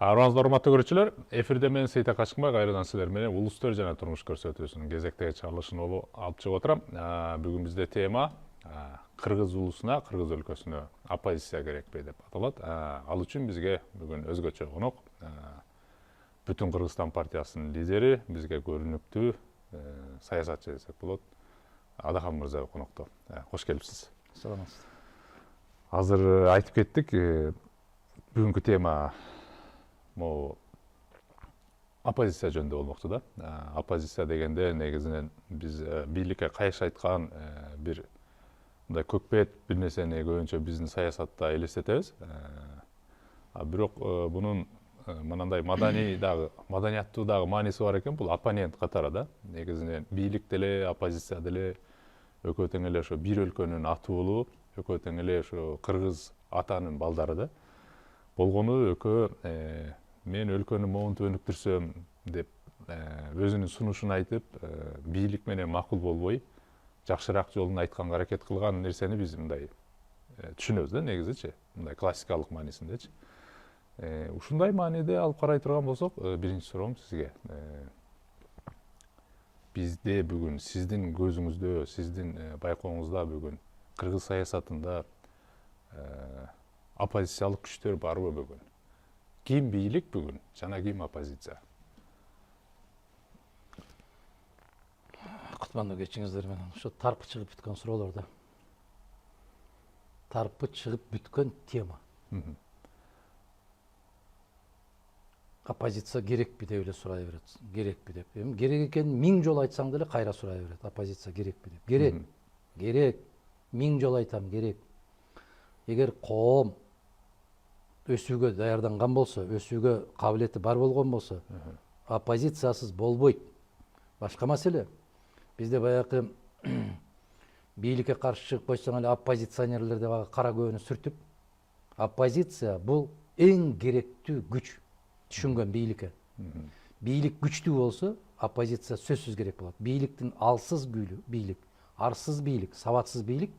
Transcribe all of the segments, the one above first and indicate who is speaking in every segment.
Speaker 1: Арманызды урматтуу көрүүчүлөр, эфирде мен Сейтак Качкынбай кайрадан силер менен улустөр жана турмуш көрсөтүүсүнүн кезектеги чыгарылышын алып чыгып отурам. Бүгүн бизде тема Кыргыз улусуна, Кыргыз өлкөсүнө оппозиция керекпи деп аталат. Ал үчүн бизге бүгүн өзгөчө конок Бүтүн Кыргызстан партиясынын лидери, бизге көрүнүктүү саясатчы десек болот. Адахан мырза конокто. Кош келипсиз.
Speaker 2: Саламатсыз.
Speaker 1: Азыр айтып кеттик, бүгүнкү тема могу оппозиция жөнүндө болмокту да. Оппозиция дегенде негизинен биз бийликке кайшы айткан бир мындай көкпет бир нерсени көбүнчө биздин саясатта элестетебиз. Бирок бунун мындай маданияттуу дагы мааниси бар экен. Бул оппонент катары да. Негизинен бийлик деле, оппозиция деле экөө тең эле ошо бир өлкөнүн атуулу, экөө тең эле ошо кыргыз атанын балдары да. Болгону экөө мен өлкөнү моунтуп өнүктүрсөм деп өзүнүн сунушун айтып, бийлик менен макул болбой, жакшыраак жолун айтканга аракет кылган нерсени биз мындай түшүнөбүз да, негизичи, мындай классикалык маанисиндечи. Ушундай мааниде алып карай турган болсок, биринчи суроом сизге. Бизде бүгүн сиздин көзүңүздө, сиздин байкооңузда бүгүн кыргыз саясатында оппозициялык күчтөр барбы бүгүн? Ким бийлик бүгүн, жана ким оппозиция?
Speaker 2: Кутмандуу кечиңиздер менен ошо тарпы чыгып бүткөн суроолор да. Тарпы чыгып бүткөн тема. Оппозиция керекпи деп эле сурай берет. Керекпи деп. Эми керек экенин 1000 жолу айтсаң деле кайра сурай берет. Оппозиция керекпи деп. Керек. Керек. 1000 жолу айтам, керек. Эгер коом өсүүгө даярданган болсо, өсүүгө кабилети бар болгон болсо, оппозициясыз болбойт. Башка маселе. Бизде баягы бийликке каршы чыгып койсоң эле оппозиционерлер деп кара көбөнү сүртүп, оппозиция бул эң керектүү күч түшүнгөн бийликке. Бийлик күчтүү болсо, оппозиция сөзсүз керек болот. Бийликтин алсыз бийлик, арсыз бийлик, сабатсыз бийлик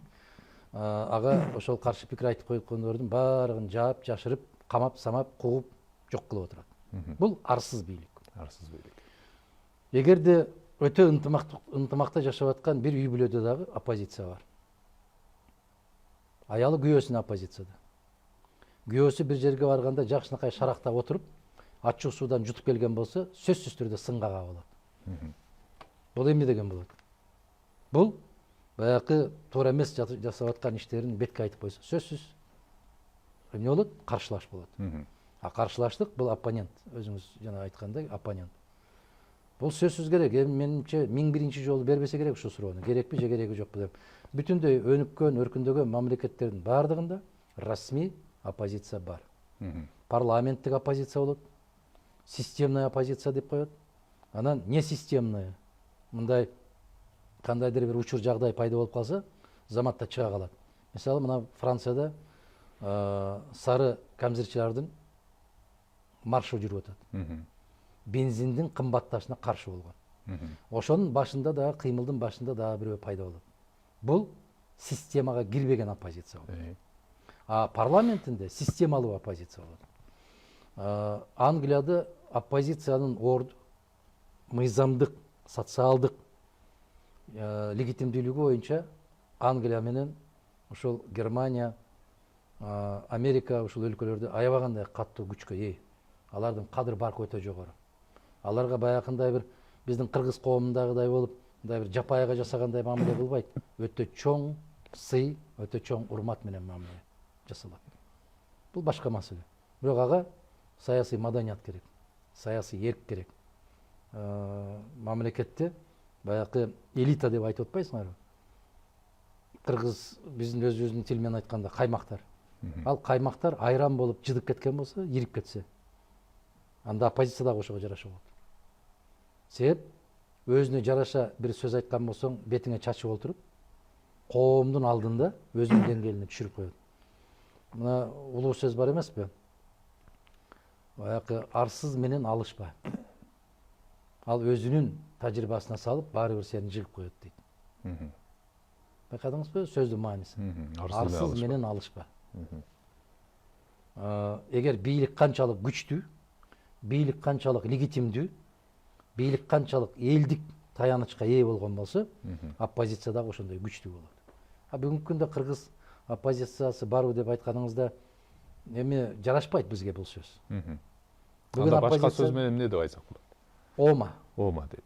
Speaker 2: ага ошол каршы пикир айтып койгондордун баарыгын жаап, жашырып, камап, самап, кууп, жок кылып отурат. Бул арсыз бийлик.
Speaker 1: Арсыз бийлик.
Speaker 2: Эгерде өтө ынтымакта жашап аткан бир үй бүлөдө дагы оппозиция бар. Аялы күйөөсүнө оппозицияда. Күйөөсү бир жерге барганда жакшынакай шарактап отуруп, ачуу суудан жутуп келген болсо, сөзсүз түрдө сынга кабылат. Бул эмне деген болот? Бул баягы туура эмес жасап аткан иштерин бетке айтып койсо, сөзсүз эмне болот? Каршылаш болот. Каршылаштык бул оппонент, өзүңүз жана айткандай оппонент. Бул сөзсүз керек. Эми менимче 1001 жолу бербесе керек ушул суроону. Керекпи же кереги жокпу деп. Бүтүндөй өнүккөн, өркүндөгөн мамлекеттердин баардыгында расмий оппозиция бар. Парламенттик оппозиция болот, системная оппозиция деп коет. Анан не системная. Мындай кандайдыр бир учур жагдай пайда болуп калса, заматта чыга калат. Мисалы, мына Францияда сары камзирчилардын маршы жүрүп атат. Бензиндин кымбатташына каршы болгон. Ошонун башында дагы, кыймылдын башында дагы бирөө пайда болот. Бул системага кирбеген оппозиция болот. Парламентинде системалуу оппозиция болот. Англияда оппозициянын мыйзамдык, социалдык легитимдүүлүгү боюнча Англия менен ошол Германия, Америка ушул өлкөлөрдө аябагандай каттуу күчкө ээ. Алардын кадыр баркы өтө жогору. Аларга баягындай бир биздин кыргыз коомундагыдай болуп, мындай бир жапайыга жасагандай мамиле кылбайт. Өтө чоң сый, өтө чоң урмат менен мамиле жасалат. Бул башка маселе. Бирок ага саясий маданият керек, саясий эрк керек. Мамлекетте баягы элита деп айтып атпайсыңарбы? Кыргыз биздин өзүбүздүн тил менен айтканда каймактар. Ал каймактар айран болуп жыдып кеткен болсо, ирип кетсе, анда оппозиция дагы ошого жараша болот. Себеп өзүнө жараша бир сөз айткан болсоң, бетиңе чачып отуруп, коомдун алдында өзүнүн деңгээлине түшүрүп коет. Мына улуу сөз бар эмеспи? Баягы арсыз менен алышпа. Ал өзүнүн тажрыйбасына салып, баары бир сени жыгып коет дейт. Байкадыңызбы сөздүн маанисин? Арсыз менен алышпа. Эгер бийлик канчалык күчтүү, бийлик канчалык легитимдүү, бийлик канчалык элдик таянычка ээ болгон болсо, оппозиция дагы ошондой күчтүү болот. Бүгүнкү күндө кыргыз оппозициясы барбы деп айтканыңызда эми жарашпайт бизге бул сөз.
Speaker 1: Анда башка сөз менен эмне деп айтсак болот?
Speaker 2: Оома.
Speaker 1: Оома дейт.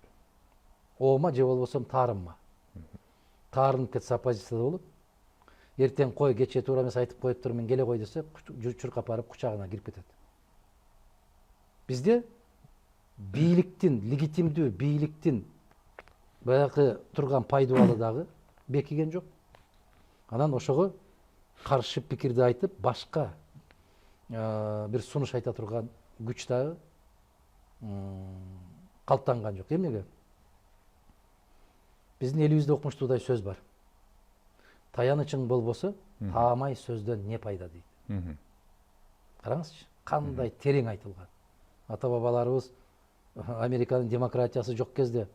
Speaker 2: Оома же болбосо таарынма. Таарынып кетсе оппозицияда болот. Эртең кой кечээ туура эмес айтып коюп туруп мен келе кой десе, чуркап барып кучагына кирип кетет. Бизде бийликтин, легитимдүү бийликтин баягы турган пайдубалы дагы бекиген жок. Анан ошого каршы пикирди айтып, башка бир сунуш айта турган күч дагы калыптанган жок. Эмнеге? Биздин элибизде окумуштуудай сөз бар. Таянычың болбосо, таамай сөздөн не пайда дейт. Караңызчы, кандай терең айтылган. Ата бабаларыбыз Американын демократиясы жок кезде,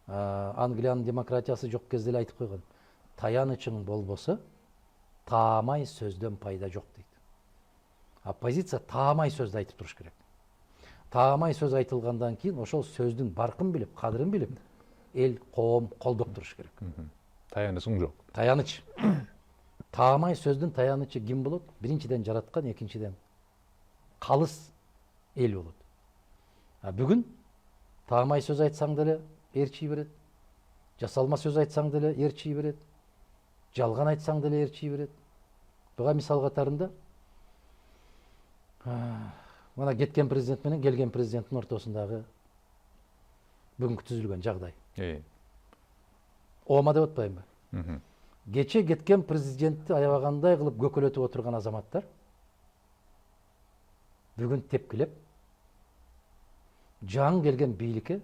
Speaker 2: Англиянын демократиясы жок кезде эле айтып койгон. Таянычың болбосо, таамай сөздөн пайда жок дейт. Оппозиция таамай сөздү айтып туруш керек. Таамай сөз айтылгандан кийин ошол сөздүн баркын билип, кадырын билип, эл, коом колдоп туруш керек.
Speaker 1: Таянычың жок.
Speaker 2: Таяныч. Таамай сөздүн таянычы ким болот? Биринчиден жараткан, экинчиден калыс эл болот. Бүгүн таамай сөз айтсаң деле ээрчий берет. Жасалма сөз айтсаң деле ээрчий берет. Жалган айтсаң деле ээрчий берет. Буга мисал катарында мына кеткен президент менен келген президенттин ортосундагы бүгүнкү түзүлгөн жагдай. Оома деп атпайбы? Кече кеткен президентти аябагандай кылып көкөлөтүп отурган азаматтар бүгүн тепкилеп жаңы келген бийликке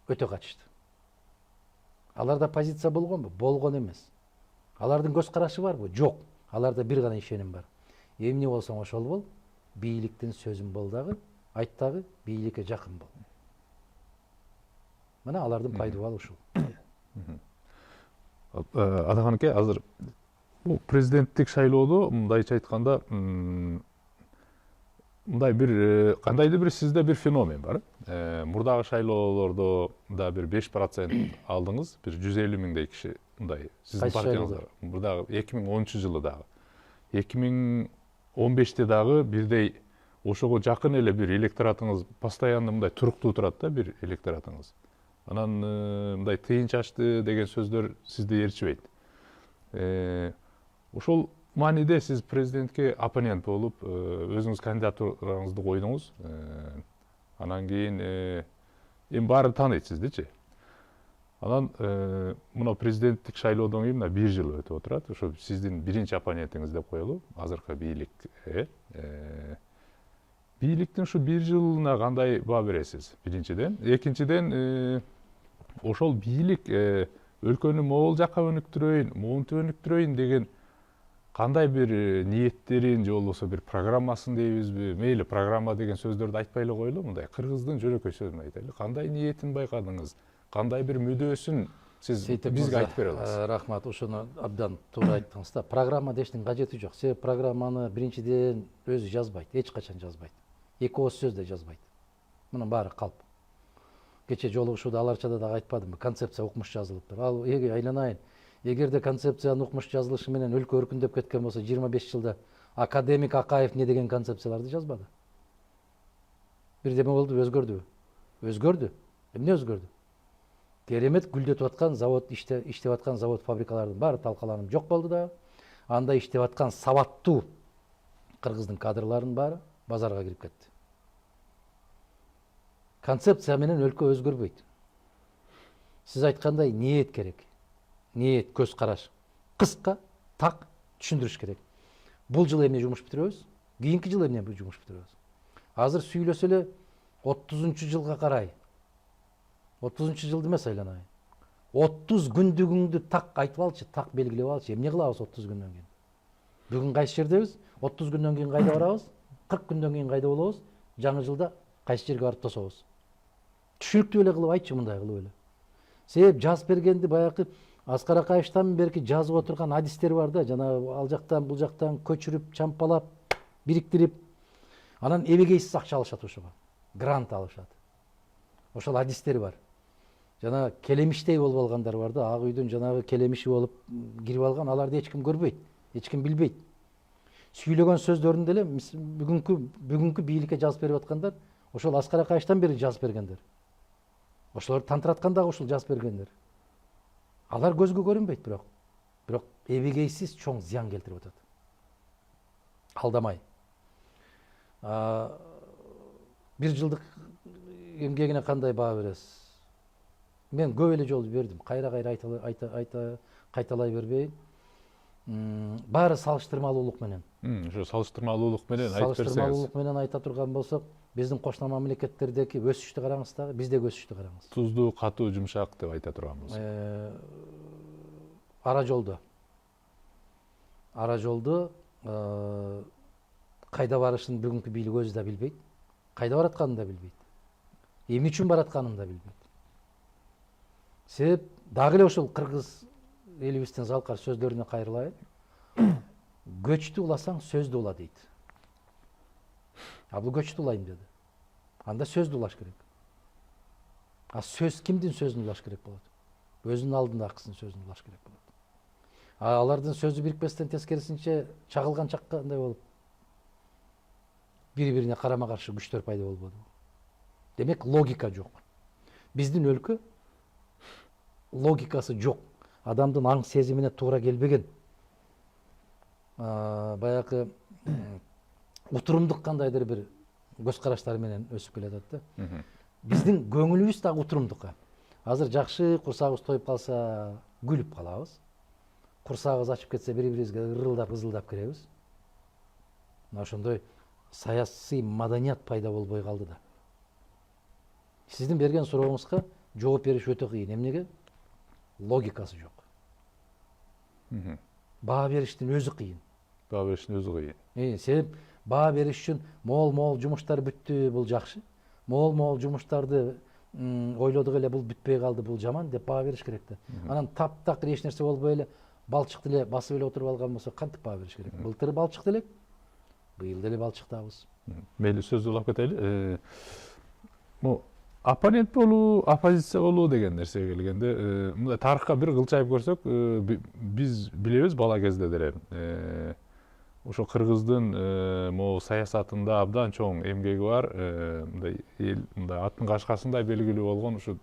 Speaker 2: өтө качышты. Аларда позиция болгонбу? Болгон эмес. Алардын көз карашы барбы? Жок. Аларда бир гана ишеним бар. Эмне болсоң ошол бол, бийликтин сөзүн бол дагы, айт дагы, бийликке жакын бол. Мына алардын пайдубалы ушул.
Speaker 1: Атаганке, азыр бул президенттик шайлоодо мындайча айтканда, мындай бир кандайдыр бир сизде бир феномен бар. Мурдагы шайлоолордо да бир 5% алдыңыз, бир 150 миңдей киши мындай сиздин партияңызга. Мурдагы 2013-жылы дагы. 2015-те дагы бирдей ошого жакын эле бир электоратыңыз постоянно мындай туруктуу турат да, бир электоратыңыз. Анан мындай тыйын чачты деген сөздөр сизди ээрчибейт. Ошол мааниде сиз президентке оппонент болуп, өзүңүз кандидатураңызды койдуңуз. Анан кийин эми баары тааныйт сиздичи. Анан мына президенттик шайлоодон кийин 1 жыл өтүп отурат. Ошо сиздин биринчи оппонентиңиз деп коелу, азыркы бийликке. Бийликтин ушу 1 жылына кандай баа бересиз? Биринчиден, экинчиден ошол бийлик өлкөнү могул жакка өнүктүрөйүн, моунтип өнүктүрөйүн деген кандай бир ниеттерин же болбосо бир программасын дейбизби? Мейли программа деген сөздөрдү айтпай эле коелу, мындай кыргыздын жөнөкөй сөзүн айтайлы. Кандай ниетин байкадыңыз? Кандай бир мүдөөсүн сиз бизге айтып бере аласыз?
Speaker 2: Рахмат, ушуну абдан туура айттыңыз да. Программа дештин кажети жок. Себеп программаны биринчиден өзү жазбайт, эч качан жазбайт. Эки ооз сөз да жазбайт. Мунун баары калп. Кече жолугушууда аларчада да айтпадымбы, концепция укмуш жазылыптыр. Ал айланайын. Эгерде концепциянын укмуш жазылышы менен өлкө өркүндөп кеткен болсо, 25 жылда академик Акаев не деген концепцияларды жазбады? Бирдеме болду, өзгөрдүбү? Өзгөрдү. Эмне өзгөрдү? Керемет гүлдөтүп аткан завод, иштеп аткан завод, фабрикалардын баары талкаланып жок болду да. Анда иштеп аткан сабаттуу кыргыздын кадрларынын баары базарга кирип кетти. Концепция менен өлкө өзгөрбөйт. Сиз айткандай ниет керек. Ниет, көз караш. Кыска, так түшүндүрүш керек. Бул жылы эмне жумуш бүтүрөбүз? Кийинки жылы эмне жумуш бүтүрөбүз? Азыр сүйлөсө эле 30-жылга карай. 30-жылды эмес айланайын. 30 күндүгүңдү так айтып алчы, так белгилеп алчы. Эмне кылабыз 30 күндөн кийин? Бүгүн кайсы жердебиз? 30 күндөн кийин кайда барабыз? 40 күндөн кийин кайда болобуз? Жаңы жылда кайсы жерге барып тособуз? Түшүнүктүү эле кылып айтчы, мындай кылып эле. Себеп жазып бергенди баягы Аскар Акаевтан берки жазып отурган адистер бар да, жана ал жактан бул жактан көчүрүп, чампалап, бириктирип, анан эбегейсиз акча алышат ошого. грант алышат. Ошол адистер бар. Жана келемиштей болуп алгандар бар да, ак үйдүн жанагы келемиши болуп кирип алган, аларды эч ким көрбөйт, эч ким билбейт. Сүйлөгөн сөздөрүн деле бүгүнкү бийликке жазып берип аткандар ошол Аскар Акаевичтен бери жазып бергендер. Ошолорду тантыраткан дагы ушул жазып бергендер. Алар көзгө көрүнбөйт, бирок эбегейсиз чоң зыян келтирип атат. Алдамай. 1 жылдык эмгегине кандай баа бересиз? Мен көп эле жолу бердим. Кайра кайталай бербейин. Баары салыштырмалуулук менен.
Speaker 1: Ошо салыштырмалуулук менен айтып берсеңиз.
Speaker 2: Салыштырмалуулук менен айта турган болсок, биздин кошуна мамлекеттердеги өсүштү караңыз дагы, биздеги өсүштү караңыз.
Speaker 1: Туздуу, катуу, жумшак деп айта турган болсок.
Speaker 2: Ара жолду кайда барышын бүгүнкү бийлик өзү да билбейт. Кайда баратканын да билбейт. Эмне үчүн баратканын да билбейт. Себеп дагы эле ошол кыргыз элибиздин залкар сөздөрүнө кайрылайын. Көчтү уласаң сөздү ула дейт. Бул көчтү улайм деди. Анда сөздү улаш керек. Сөз кимдин сөзүн улаш керек болот? Өзүнүн алдындагысынын сөзүн улаш керек болот. Алардын сөзү бирикпестен тескерисинче чагылган чаккандай болуп бири-бирине карама каршы күчтөр пайда болбоду. Демек логика жок. Биздин өлкө логикасы жок. Адамдын аң сезимине туура келбеген. Баягы утурумдук кандайдыр бир көз караштар менен өсүп келатат да. Биздин көңүлүбүз дагы утурумдукка. Азыр жакшы курсагыбыз тоюп калса күлүп калабыз. Курсагыбыз ачып кетсе бири-бирибизге ырылдап, ызылдап киребиз. Мына ошондой саясий маданият пайда болбой калды да. Сиздин берген сурооңузга жооп бериш өтө кыйын. Эмнеге? Логикасы жок. Баа бериштин өзү кыйын.
Speaker 1: Баа бериштин өзү кыйын.
Speaker 2: Себеп баа бериш үчүн моол жумуштар бүттү, бул жакшы. Моол жумуштарды ойлодук эле, бул бүтпөй калды, бул жаман деп баа бериш керек да. Анан таптакыр эч нерсе болбой эле балчыкты эле басып эле отуруп алган болсо кантип баа бериш керек? Былтыр балчыкты элек, быйыл деле балчыктабыз.
Speaker 1: Мейли сөздү улап кетели. Оппонент болуу, оппозиция болуу деген нерсеге келгенде, мындай тарыхка бир кылчайып көрсөк, биз билебиз бала кезде деле. Ошо кыргыздын могу саясатында абдан чоң эмгеги бар, мындай аттын кашкасындай белгилүү болгон ушу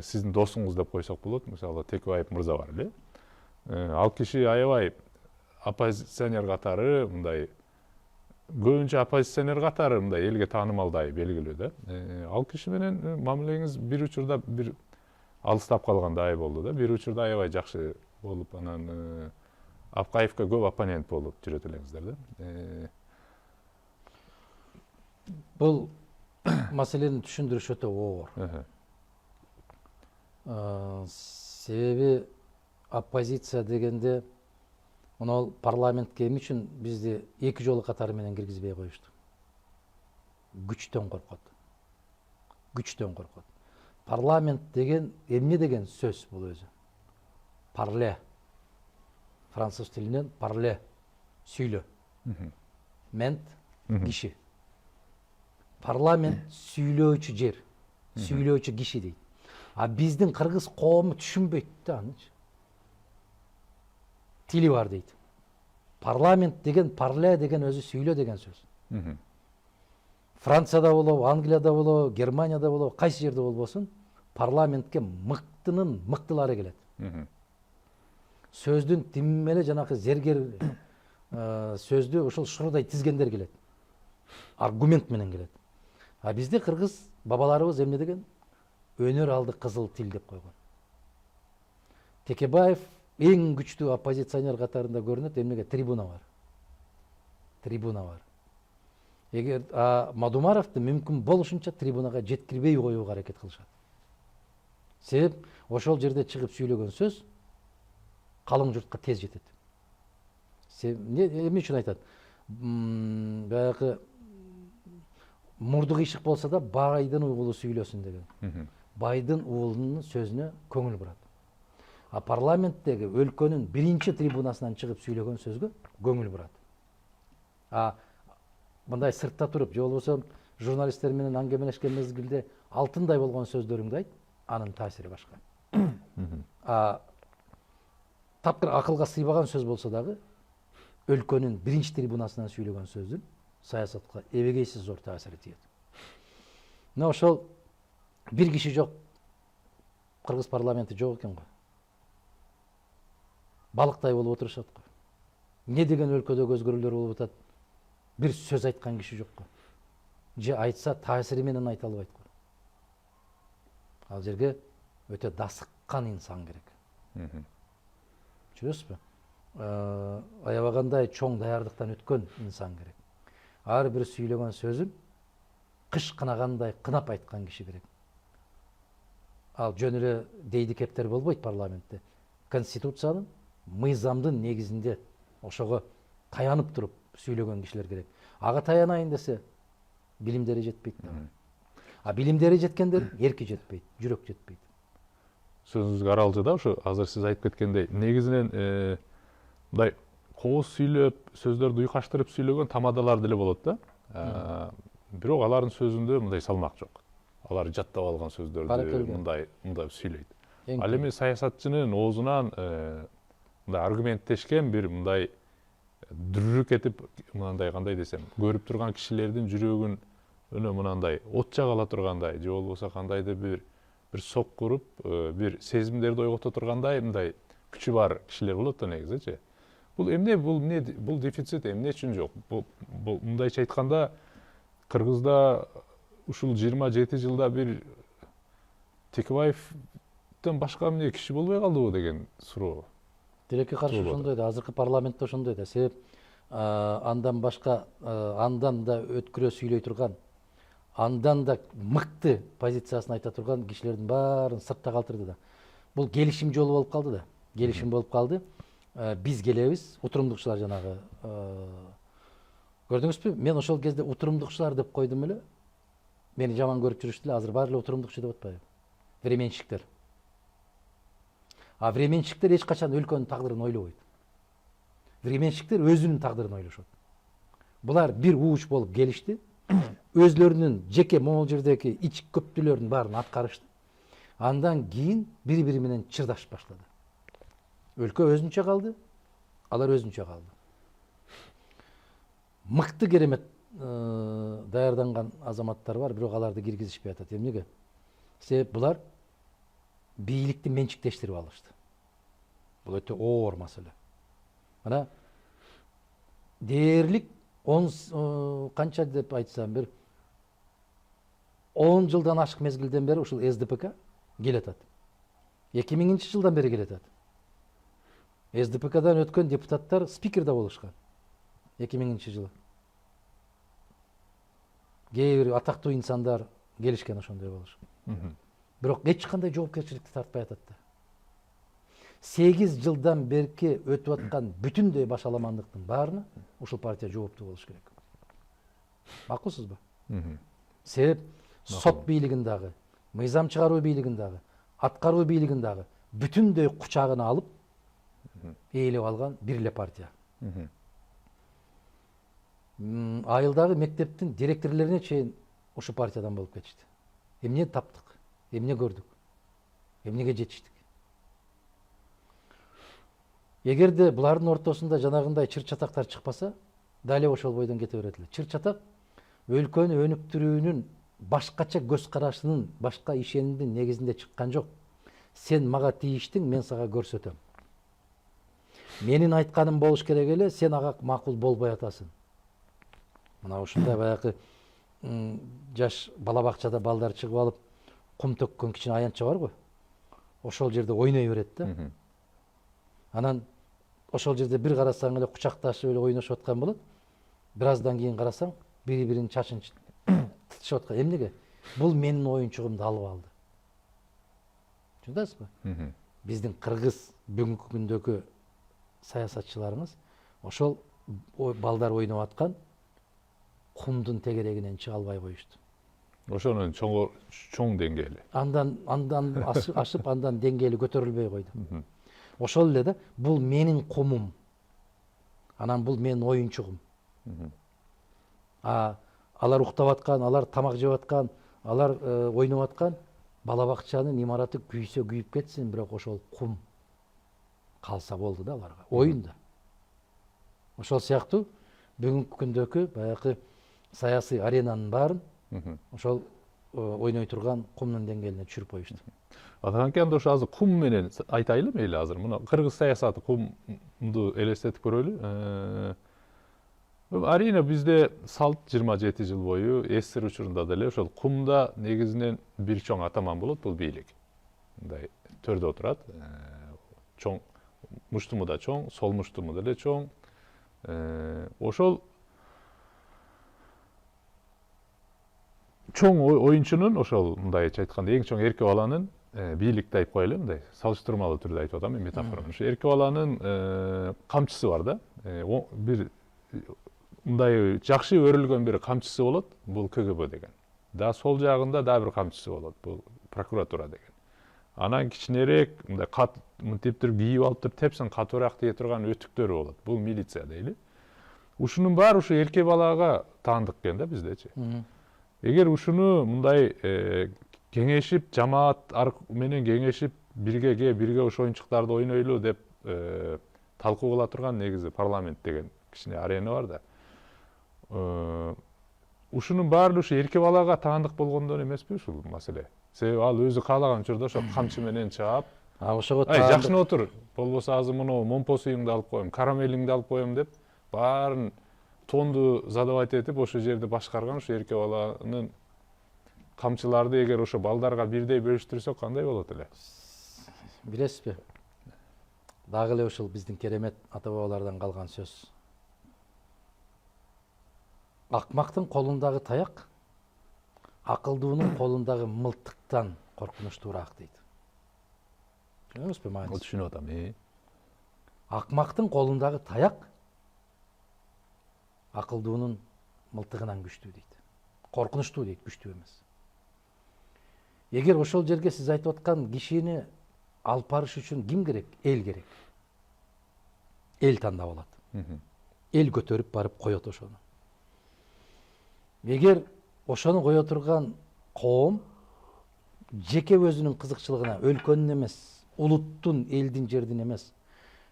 Speaker 1: сиздин досуңуз деп койсок болот. Мисалы Текебаев мырза бар эле. Ал киши аябай оппозиционер катары, мындай көбүнчө оппозиционер катары мындай элге таанымалдай белгилүү да. Ал киши менен мамилеңиз бир учурда бир алыстап калгандай болду да. Бир учурда аябай жакшы болуп, анан Акаевке көп оппонент болуп жүрөт элеңиздер да.
Speaker 2: Бул маселени түшүндүрүш өтө оор. Себеби оппозиция дегенде мына парламентке эмне үчүн бизди 2 жолу катары менен киргизбей коюшту? Күчтөн коркот. Парламент деген эмне деген сөз бул өзү? Парле. Француз тилинен парле, сүйлө. Мент, киши. Парламент сүйлөөчү жер, сүйлөөчү киши дейт. Биздин кыргыз коому түшүнбөйт да анычы. Тили бар дейт. Парламент деген, парле деген өзү сүйлө деген сөз. Францияда болобу, Англияда болобу, Германияда болобу, кайсы жерде болбосун, парламентке мыктынын мыктылары келет. Сөздүн тиммеле жанакы зергер сөздү ошол шурудай тизгендер келет. Аргумент менен келет. Бизде кыргыз бабаларыбыз эмне деген? Өнөр алды кызыл тил деп койгон. Текебаев эң күчтүү оппозиционер катарында көрүнөт. Эмнеге? Трибуна бар. Эгер Мадумаровду мүмкүн болушунча трибунага жеткирбей коюуга аракет кылышат. Себеп ошол жерде чыгып сүйлөгөн сөз калың журтка тез жетет. Эмне үчүн айтат? Баягы мурду кыйшык болсо да байдын уулу сүйлөсүн деген. Байдын уулунун сөзүнө көңүл бурат. Парламенттеги өлкөнүн биринчи трибунасынан чыгып сүйлөгөн сөзгө көңүл бурат. Мындай сыртта туруп, же болбосо журналисттер менен аңгемелешкен мезгилде алтындай болгон сөздөрүңдү айт, анын таасири башка. Тапкыр акылга сыйбаган сөз болсо дагы өлкөнүн биринчи трибунасынан сүйлөгөн сөздүн саясатка эбегейсиз зор таасири тиет. Мына ошол бир киши жок, кыргыз парламенти жок экен го. Балыктай болуп отурушат го. Не деген өлкөдө өзгөрүүлөр болуп атат, бир сөз айткан киши жок го. Же айтса таасири менен айта албайт го. Ал жерге өтө дасыккан инсан керек. Түшүнөсүзбү? Аябагандай чоң даярдыктан өткөн инсан керек. Ар бир сүйлөгөн сөзүн кыш кынагандай кынап айткан киши керек. Ал жөн эле дейди кептер болбойт парламентте. Конституциянын, мыйзамдын негизинде ошого таянып туруп сүйлөгөн кишилер керек. Ага таянайын десе билимдери жетпейт. Билимдери жеткендер эрки жетпейт, жүрөк жетпейт.
Speaker 1: Сөзүңүзгө аралжы да, ушу азыр сиз айтып кеткендей, негизинен мындай кооз сүйлөп, сөздөрдү уйкаштырып сүйлөгөн тамадалар деле болот да. Бирок алардын сөзүндө мындай салмак жок. Алар жаттап алган сөздөрдү мындай сүйлөйт. Ал эми саясатчынын оозунан мындай аргументтешкен бир мындай дүрүрүк этип, мындай кандай десем, көрүп турган кишилердин жүрөгүн мынандай от жага ала тургандай, же болбосо кандайдыр бир сок куруп, бир сезимдерди ойгото тургандай мындай күчү бар кишилер болот да негизичи. Бул эмне, бул дефицит эмне үчүн жок? Бул мындайча айтканда, Кыргызда ушул 27 жылда бир Текебаевден башка эмне киши болбой калдыбы деген суроо.
Speaker 2: Тилекке каршы ошондой да, азыркы парламентте ошондой да. Себеп андан башка, андан да өткүрө сүйлөй турган, андан да мыкты позициясын айта турган кишилердин баарын сыртта калтырды да. Бул келишим жолу болуп калды да. Келишим болуп калды. Биз келебиз, утурумдукчулар жанагы. Көрдүңүзбү? Мен ошол кезде утурумдукчулар деп койдум эле. Мени жаман көрүп жүрүштү эле, азыр баары эле утурумдукчу деп атпайбы? Временщиктер. Временщиктер эч качан өлкөнүн тагдырын ойлобойт. Временщиктер өзүнүн тагдырын ойлошот. Булар бир ууч болуп келишти. Өзлөрүнүн жеке могул жердеги ич көптүлөрүнүн баарын аткарышты. Андан кийин бири-бири менен чырдашып баштады. Өлкө өзүнчө калды, алар өзүнчө калды. Мыкты керемет даярданган азаматтар бар, бирок аларды киргизишпей атат. Эмнеге? Себеп булар бийликти менчиктештирип алышты. Бул өтө оор маселе. Мына дээрлик канча деп айтсам, бир 10 жылдан ашык мезгилден бери ушул СДПК келатат. 2000 жылдан бери келатат. СДПКдан өткөн депутаттар спикерде болушкан. 2000 жылы. Кээ бир атактуу инсандар келишкен ошондой болушкан. Бирок эч кандай жоопкерчиликти тартпай атат да. 8 жылдан берки өтүп аткан бүтүндөй башаламандыктын баарына ушул партия жооптуу болуш керек. Макулсузбу? Себеп сот бийлигин дагы, мыйзам чыгаруу бийлигин дагы, аткаруу бийлигин дагы бүтүндөй кучагына алып ээлеп алган бир эле партия. Айылдагы мектептин директорлоруна чейин ушу партиядан болуп кетишти. Эмне таптык? Эмне көрдүк? Эмнеге жетиштик? Эгерде булардын ортосунда жанагындай чыр-чатактар чыкпаса, дали ошол бойдон кете берет эле. Чыр-чатак өлкөнү өнүктүрүүнүн башкача көз карашынын, башка ишенимдин негизинде чыккан жок. Сен мага тийиштиң, мен сага көрсөтөм. Менин айтканым болуш керек эле, сен ага макул болбой атасың. Мына ушундай баягы жаш бала бакчада балдар чыгып алып, кум төккөн кичине аянтча барбы? Ошол жерде ойной берет да. Анан ошол жерде бир карасаң эле кучакташып эле ойношуп аткан болот. Бир аздан кийин карасаң, бири-биринин чачын тытышып аткан. Эмнеге? Бул менин оюнчугумду алып алды. Түшүндүңүзбү? Биздин кыргыз бүгүнкү күндөгү саясатчыларыбыз ошол балдар ойноп аткан кумдун тегерегинен чыга албай коюшту.
Speaker 1: Ошонун чоң деңгээли.
Speaker 2: Андан ашып, андан деңгээли көтөрүлбөй койду. Ошол эле да, бул менин кумум. Анан бул менин оюнчугум. алар уктап аткан, алар тамак жеп аткан, алар ойноп аткан, бала бакчанын имараты күйсө күйүп кетсин, бирок ошол кум калса болду да аларга оюнда. Ошол сыяктуу бүгүнкү күндөгү баягы саясий аренанын баарын ошол ойной турган кумдун деңгээлине түшүрүп коюшту.
Speaker 1: Атаканке анда ошо азыр кум менен айтайлы мейли азыр. Мына кыргыз саясаты кумду элестетип көрөлү. Арийне бизде салт 27 жыл бою СССР учурунда деле ошол кумда негизинен бир чоң атаман болот, бул бийлик. Мындай төрдө отурат. Чоң муштуму да чоң, сол муштуму деле чоң. Ошол чоң оюнчунун ошол мындайча айтканда эң чоң эрке баланын бийликти айтып коелу, мындай салыштырмалуу түрдө айтып атам, метафора. Ошо эрке баланын камчысы бар да. Бир мындай жакшы өрүлгөн бир камчысы болот, бул КГБ деген. Да сол жагында да бир камчысы болот, бул прокуратура деген. Анан кичинерээк мындай кат мынтиптир кийип алып туруп тепсең катуураак тие турган өтүктөрү болот. Бул милиция дейли. Ушунун баары ушу эрке балага таандык экен да биздечи. Эгер ушуну мындай кеңешип, жамаат менен кеңешип, бирге ошо оюнчуктарды ойнойлу деп талкуу кыла турган негизи парламент деген кичине арена бар да. Ушунун баары ушу эрке балага таандык болгондон эмеспи ушул маселе? Себеби ал өзү каалаган учурда ошо камчы менен чаап,
Speaker 2: Ошого
Speaker 1: жакшына отур, болбосо азыр муну момпо суюңду алып коем, карамелиңди алып коем деп баарын тонду задавать этип ошол жерди башкарган ушу эрке баланын камчыларды эгер ошо балдарга бирдей бөлүштүрсөк кандай болот эле?
Speaker 2: Билесизби? Дагы эле ушул биздин керемет ата бабалардан калган сөз. Акмактын колундагы таяк акылдуунун колундагы мылтыктан коркунучтуураак дейт. Түшүнөсүзбү мааниси?
Speaker 1: Түшүнүп атам.
Speaker 2: Акмактын колундагы таяк акылдуунун мылтыгынан күчтүү дейт. Коркунучтуу дейт, күчтүү эмес. Эгер ошол жерге сиз айтып аткан кишини алып барыш үчүн ким керек? Эл керек. Эл тандап алат. Эл көтөрүп барып коет ошону. Эгер ошону кое турган коом жеке өзүнүн кызыкчылыгына, өлкөнүн эмес, улуттун, элдин, жердин эмес,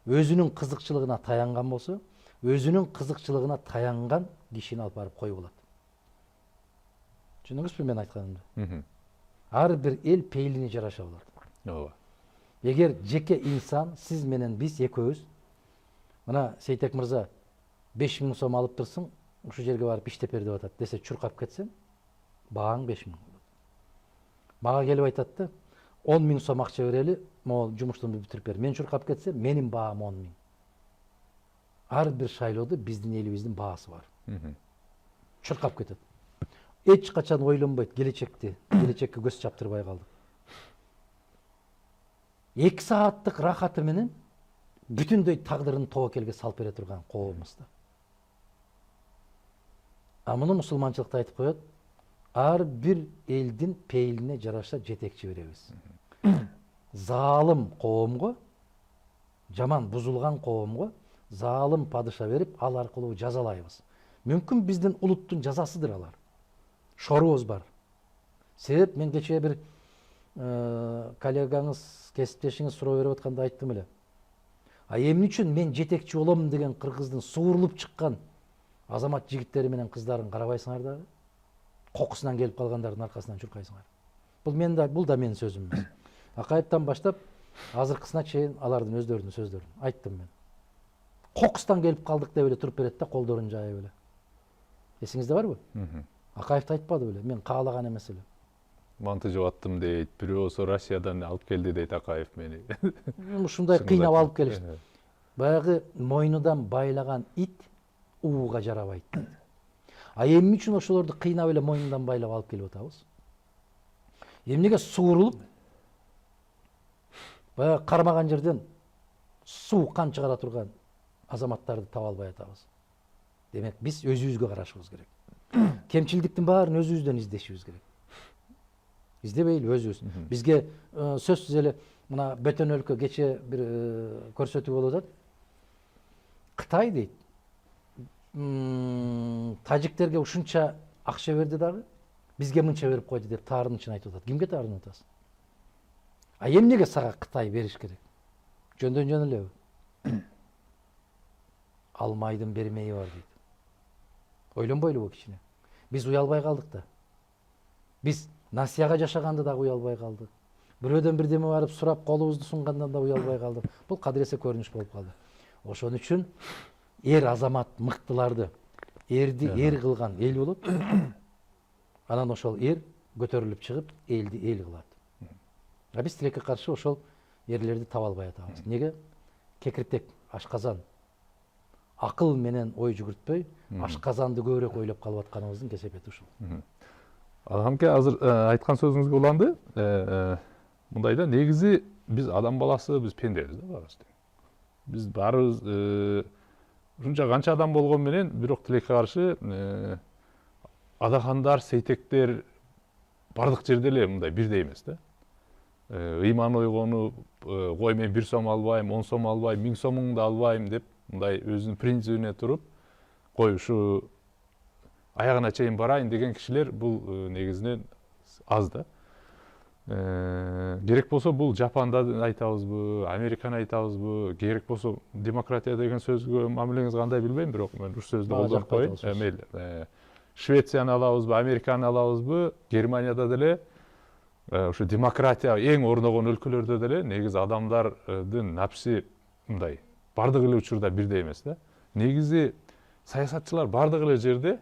Speaker 2: өзүнүн кызыкчылыгына таянган болсо, өзүнүн кызыкчылыгына таянган кишини алып барып коюп алат. Түшүндүңүзбү мен айтканымды? Ар бир эл пейилине жараша болот.
Speaker 1: Ооба.
Speaker 2: Эгер жеке инсан, сиз менен биз экөөбүз, мына Сейтек мырза 5000 сом алып турсуң, ушу жерге барып иштеп бер деп атат десе, чуркап кетсем, бааң 5000 болот. Мага келип айтат да, 10.000 сом акча берели, могул жумуштумду бүтүрүп бер. Мен чуркап кетсем, менин баам 10.000. Ар бир шайлоодо биздин элибиздин баасы бар. Чуркап кетет. Эч качан ойлонбойт келечекке көз чаптырбай калдык. 2 сааттык рахаты менен бүтүндөй тагдырын тобокелге салып бере турган коомубузда. А муну мусулманчылыкта айтып коет, ар бир элдин пейилине жараша жетекчи беребиз. Заалым коомго, жаман бузулган коомго заалым падыша берип, ал аркылуу жазалайбыз. Мүмкүн биздин улуттун жазасыдыр алар. Шорубуз бар. Себеп мен кечээ бир коллегаңыз, кесиптешиңиз суроо берип атканда айттым эле. А эмне үчүн мен жетекчи болом деген кыргыздын суурулуп чыккан азамат жигиттери менен кыздарын карабайсыңар дагы? Кокусунан келип калгандардын аркасынан чуркайсыңар. Бул да менин сөзүм эмес. Акаевтан баштап азыркысына чейин алардын өздөрүнүн сөздөрүн айттым мен. Кокустан келип калдык деп эле туруп берет да, колдорун жайып эле. Эсиңизде барбы? Акаевт айтпады беле, мен каалаган эмес эле.
Speaker 1: Манты жабаттым дейт, бирөөсү Россиядан алып келди дейт Акаев мени.
Speaker 2: Ушундай кыйнап алып келишти. Баягы мойнудан байлаган ит ууга жарабайт дейт. А эмне үчүн ошолорду кыйнап эле мойнундан байлап алып келип атабыз? Эмнеге суурулуп баягы кармаган жерден суу кан чыгара турган азаматтарды таба албай атабыз? Демек, биз өзүбүзгө карашыбыз керек. Кемчилдиктин баарын өзүбүздөн издешибиз керек. Издебейли өзүбүз. Бизге сөзсүз эле мына бөтөн өлкө кечээ бир көрсөтүү болуп атат. Кытай дейт, тажиктерге ушунча акча берди дагы, бизге мынча берип койду деп таарын ичин айтып атат. Кимге таарынып атасың? А эмнеге сага Кытай бериш керек? Жөндөн жөн элеби? Алмайдын бермеyi бар дейт. Ойлонбойлубу кичине? Биз уялбай калдык да. Биз насияга жашаганды дагы уялбай калдык. Бирөөдөн бирдеме барып сурап колубузду сунгандан да уялбай калдык. Бул кадыресе көрүнүш болуп калды. Ошон үчүн эр азамат мыктыларды эрди эр кылган эл болот. Анан ошол эр көтөрүлүп чыгып, элди эл кылат. А биз тилекке каршы ошол эрлерди таба албай атабыз. Неге? Кекиртек, ашказан. Акыл менен ой жүгүртпөй, ашказанды көбүрөөк ойлоп калып атканыбыздын кесепети ушул.
Speaker 1: Адамке азыр айткан сөзүңүзгө уланды. Мындайда негизи биз адам баласы, биз пендебиз да баарыбыз. Биз баарыбыз ушунча канча адам болгон менен бирок тилекке каршы адахандар, сейтектер бардык жерде эле мындай бирдей эмес да. Ыйман ойгонуп, кой мен 1 сом албайм, 10 сом албайм, 1000 сомуңду албайм деп мындай өзүнүн принцибине туруп, кой ушу аягына чейин барайын деген кишилер бул негизинен аз да. Керек болсо бул Жапанда айтабызбы, Американы айтабызбы, керек болсо демократия деген сөзгө мамилеңиз кандай билбейм, бирок мен ушул сөздү колдонуп коеюн. Мейли. Швецияны алабызбы, Американы алабызбы, Германияда деле ушу демократия эң орногон өлкөлөрдө деле негизи адамдардын напси мындай бардык эле учурда бирдей эмес да. Негизи саясатчылар бардык эле жерде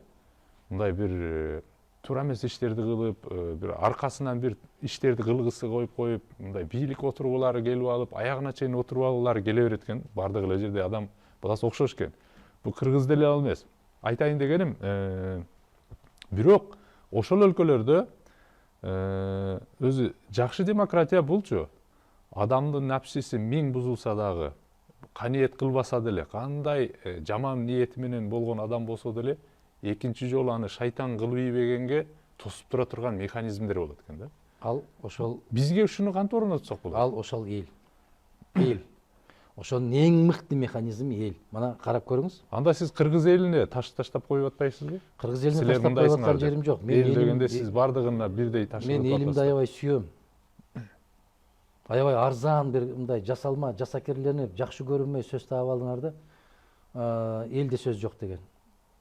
Speaker 1: мындай бир туура эмес иштерди кылып, бир аркасынан бир иштерди кылгысы коюп, мындай бийлик отургулары келип алып, аягына чейин отуруп алуулары келе берет экен. Бардык эле жерде адам баласы окшош экен. Бул кыргыз деле ал эмес. Айтайын дегеним, бирок ошол өлкөлөрдө өзү жакшы демократия булчу. Адамдын напсиси 1000 бузулса дагы, каниет кылбаса деле, кандай жаман ниети менен болгон адам болсо деле, экинчи жолу аны шайтан кылып ийбегенге тосуп тура турган механизмдер болот экен да.
Speaker 2: Ал ошол
Speaker 1: бизге ушуну кантип орнотсок болот?
Speaker 2: Ал ошол эл. Эл. Ошонун эң мыкты механизми эл. Мына карап көрүңүз.
Speaker 1: Анда сиз кыргыз элине таштап коюп атпайсызбы?
Speaker 2: Кыргыз элине таштап коюп аткан жерим жок.
Speaker 1: Мен дегенде сиз бардыгына бирдей таштап атасыз.
Speaker 2: Мен элимди аябай сүйөм. Аябай арзан бир мындай жасалма, жасакерленип, жакшы көрүнмөй сөз таап алдыңар да. Элде сөз жок деген.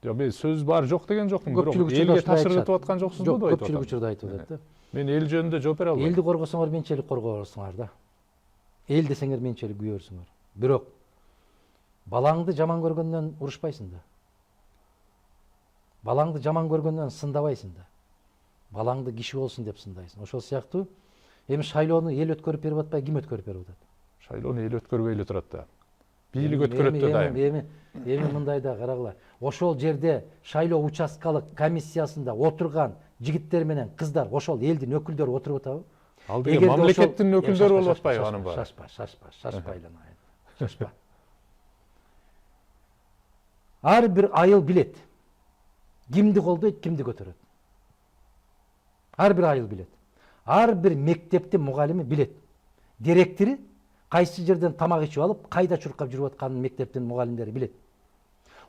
Speaker 1: Жок, мен сөз бар жок деген жокмун, бирок элге ташырып аткан жоксузбу деп айтып атам.
Speaker 2: Көпчүлүк учурда айтып атат да.
Speaker 1: Мен эл жөнүндө жооп бере албайм.
Speaker 2: Элди коргосоңор менчелик коргосоңор да. Эл десеңер менчелик күйөрсүңөр. Бирок балаңды жаман көргөндөн урушпайсың да. Балаңды жаман көргөндөн сындабайсың да. Балаңды киши болсун деп сындайсың. Ошол сыяктуу эми шайлоону эл өткөрүп берип атпай, ким өткөрүп берип атат?
Speaker 1: Шайлоону эл өткөрбөй эле турат да. Бийлик өткөрөт да дайым.
Speaker 2: Эми мындай да карагыла. Ошол жерде шайлоо участкалык комиссиясында отурган жигиттер менен кыздар ошол элдин өкүлдөрү отуруп атабы?
Speaker 1: Ал деген мамлекеттин өкүлдөрү болуп атпайбы анын баары?
Speaker 2: Шашпа айланайын. Шашпа. Ар бир айыл билет. Кимди колдойт, кимди көтөрөт. Ар бир айыл билет. Ар бир мектептин мугалими билет. Директори кайсы жерден тамак ичип алып, кайда чуркап жүрүп атканын мектептин мугалимдери билет.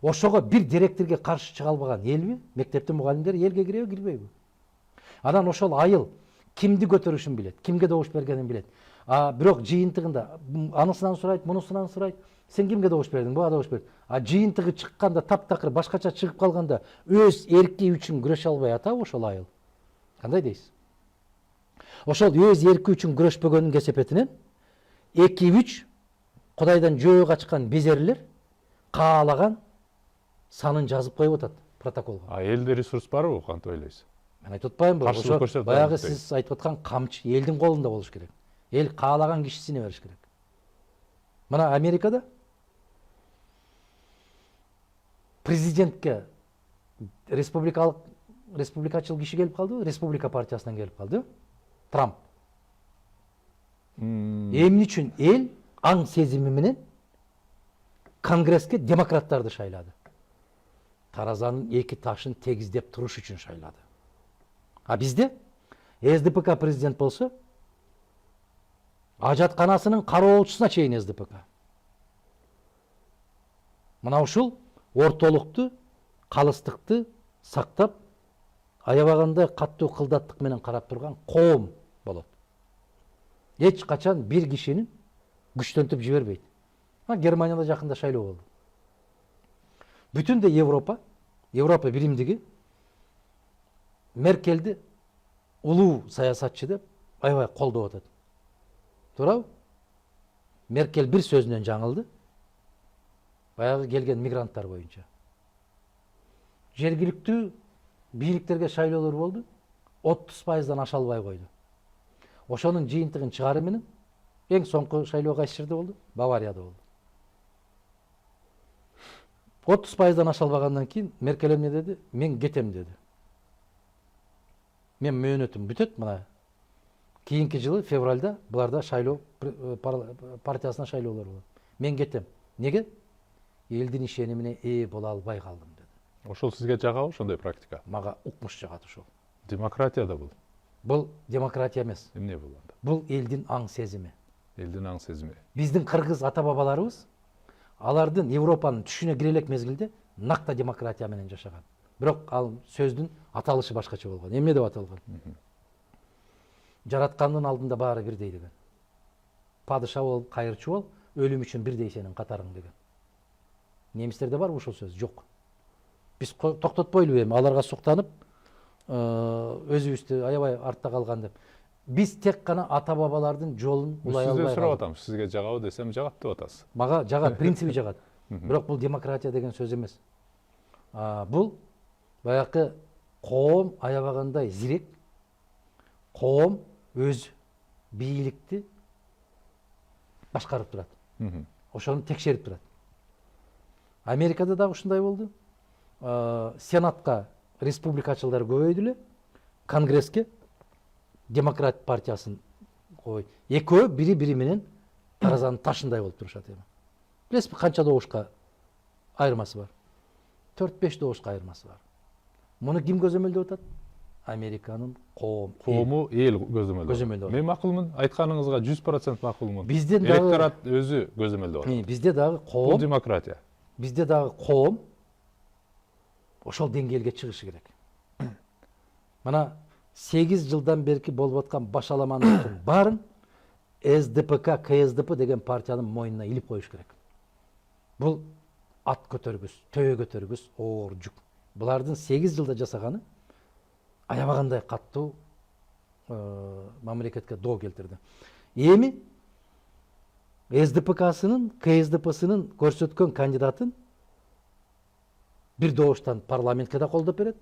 Speaker 2: Ошого бир директорго каршы чыга албаган элби? Мектептин мугалимдери элге киреби, кирбейби? Анан ошол айыл кимди көтөрүшүн билет, кимге добуш бергенин билет. Бирок жыйынтыгында анысынан сурайт, мунусунан сурайт. Сен кимге добуш бердиң? Буга добуш бердим. Жыйынтыгы чыкканда таптакыр башкача чыгып калганда өз эрки үчүн күрөшө албай атабы ошол айыл? Кандай дейсиз? Ошол өз эрки үчүн күрөшпөгөнүн кесепетинен 2-3 Кудайдан жөө качкан безерлер каалаган санын жазып коюп атат протоколго.
Speaker 1: Элде ресурс барбы, кантип ойлойсуз?
Speaker 2: Мен айтып атпаймынбы? Ошо баягы сиз айтып аткан камчы элдин колунда болуш керек. Эл каалаган кишисине бериш керек. Мына Америкада президентке республикачыл киши келип калды, республика партиясынан келип калды. Трамп. Эмне үчүн эл аң сезими менен Конгресске демократтарды шайлады. Таразанын эки ташын тегиздеп туруш үчүн шайлады. А бизде СДПК президент болсо, ажатканасынын кароолчусуна чейин СДПК. Мына ушул ортолукту, калыстыкты сактап, аябагандай каттуу кылдаттык менен карап турган коом болот. Эч качан бир кишини күчтөнтүп жибербейт. Германияда жакында шайлоо болду. Бүтүндөй Европа биримдиги Меркелди улуу саясатчы деп аябай колдоп атат. Туурабы? Меркель бир сөзүнөн жаңылды. Баягы келген мигранттар боюнча. Жергиликтүү бийликтерге шайлоолор болду. 30%дан аша албай койду. Ошонун жыйынтыгын чыгаруу менен эң соңку шайлоо кайсы жерде болду? Баварияда болду. 30%дан аша албагандан кийин Меркель эмне деди? Мен кетем деди. Мен мөөнөтүм бүтөт, мына кийинки жылы февралда буларда шайлоо партиясына шайлоолор болот. Мен кетем. Неге? Элдин ишенимине ээ боло албай калдым деди.
Speaker 1: Ошол сизге жагабы ошондой практика?
Speaker 2: Мага укмуш жагат ошол.
Speaker 1: Демократия да бул.
Speaker 2: Бул демократия эмес.
Speaker 1: Эмне бул анда?
Speaker 2: Бул элдин аң сезими.
Speaker 1: Элдин аң сезими.
Speaker 2: Биздин кыргыз ата бабаларыбыз алардын Европанын түшүнө кире элек мезгилде накта демократия менен жашаган. Бирок ал сөздүн аталышы башкача болгон. Эмне деп аталган? Жараткандын алдында баары бирдей деген. Падыша бол, кайырчу бол, өлүм үчүн бирдей сенин катарың деген. Немистерде бар ушул сөз? Жок. Биз токтотпойлубу эми аларга суктанып, өзүбүздү аябай артта калган деп. Биз тек гана ата бабалардын жолун улай албай.
Speaker 1: Сизден сурап атам, сизге жагабы десем жагат деп атасыз.
Speaker 2: Мага жагат, принципи жагат. Бирок бул демократия деген сөз эмес. Бул баягы коом аябагандай зирек, коом өз бийликти башкарып турат. Ошону текшерип турат. Америкада дагы ушундай болду. Сенатка республикачылар көбөйдү эле, Конгресске демократ партиясын кой. Экөө бири-бири менен таразанын ташындай болуп турушат эми. Билесизби канча добушка айырмасы бар? 4-5 добушка айырмасы бар. Муну ким көзөмөлдөп атат? Американын
Speaker 1: коому эл көзөмөлдөп атат. Мен макулмун, айтканыңызга 100% макулмун. Электорат өзү көзөмөлдөп атат.
Speaker 2: Бизде дагы коом.
Speaker 1: Бул демократия.
Speaker 2: Бизде дагы коом ошол деңгээлге чыгышы керек. Мына 8 жылдан берки болуп аткан башаламанын баарын СДПК, КСДП деген партиянын мойнуна илип коюш керек. Бул ат көтөргүс, төбө көтөргүс, оор жүк. Булардын 8 жылда жасаганы аябагандай каттуу мамлекетке доо келтирди. Эми СДПКсынын, КСДПсынын көрсөткөн кандидатын бир добуштан парламентке да колдоп берет,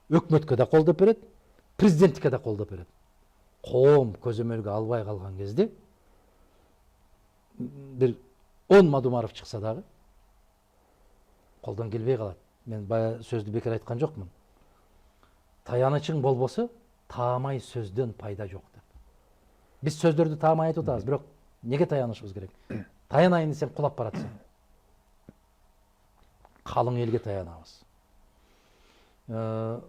Speaker 2: өкмөткө да колдоп берет, президенттикке да колдоп берет. Коом көзөмөлгө албай калган кезде бир 10 Мадумаров чыкса дагы колдон келбей калат. Мен бая сөздү бекер айткан жокмун. Таянычың болбосо, таамай сөздөн пайда жок деп. Биз сөздөрдү таамай айтып атабыз, бирок неге таянышыбыз керек? Таянайын десең кулап баратсың. Калың элге таянабыз.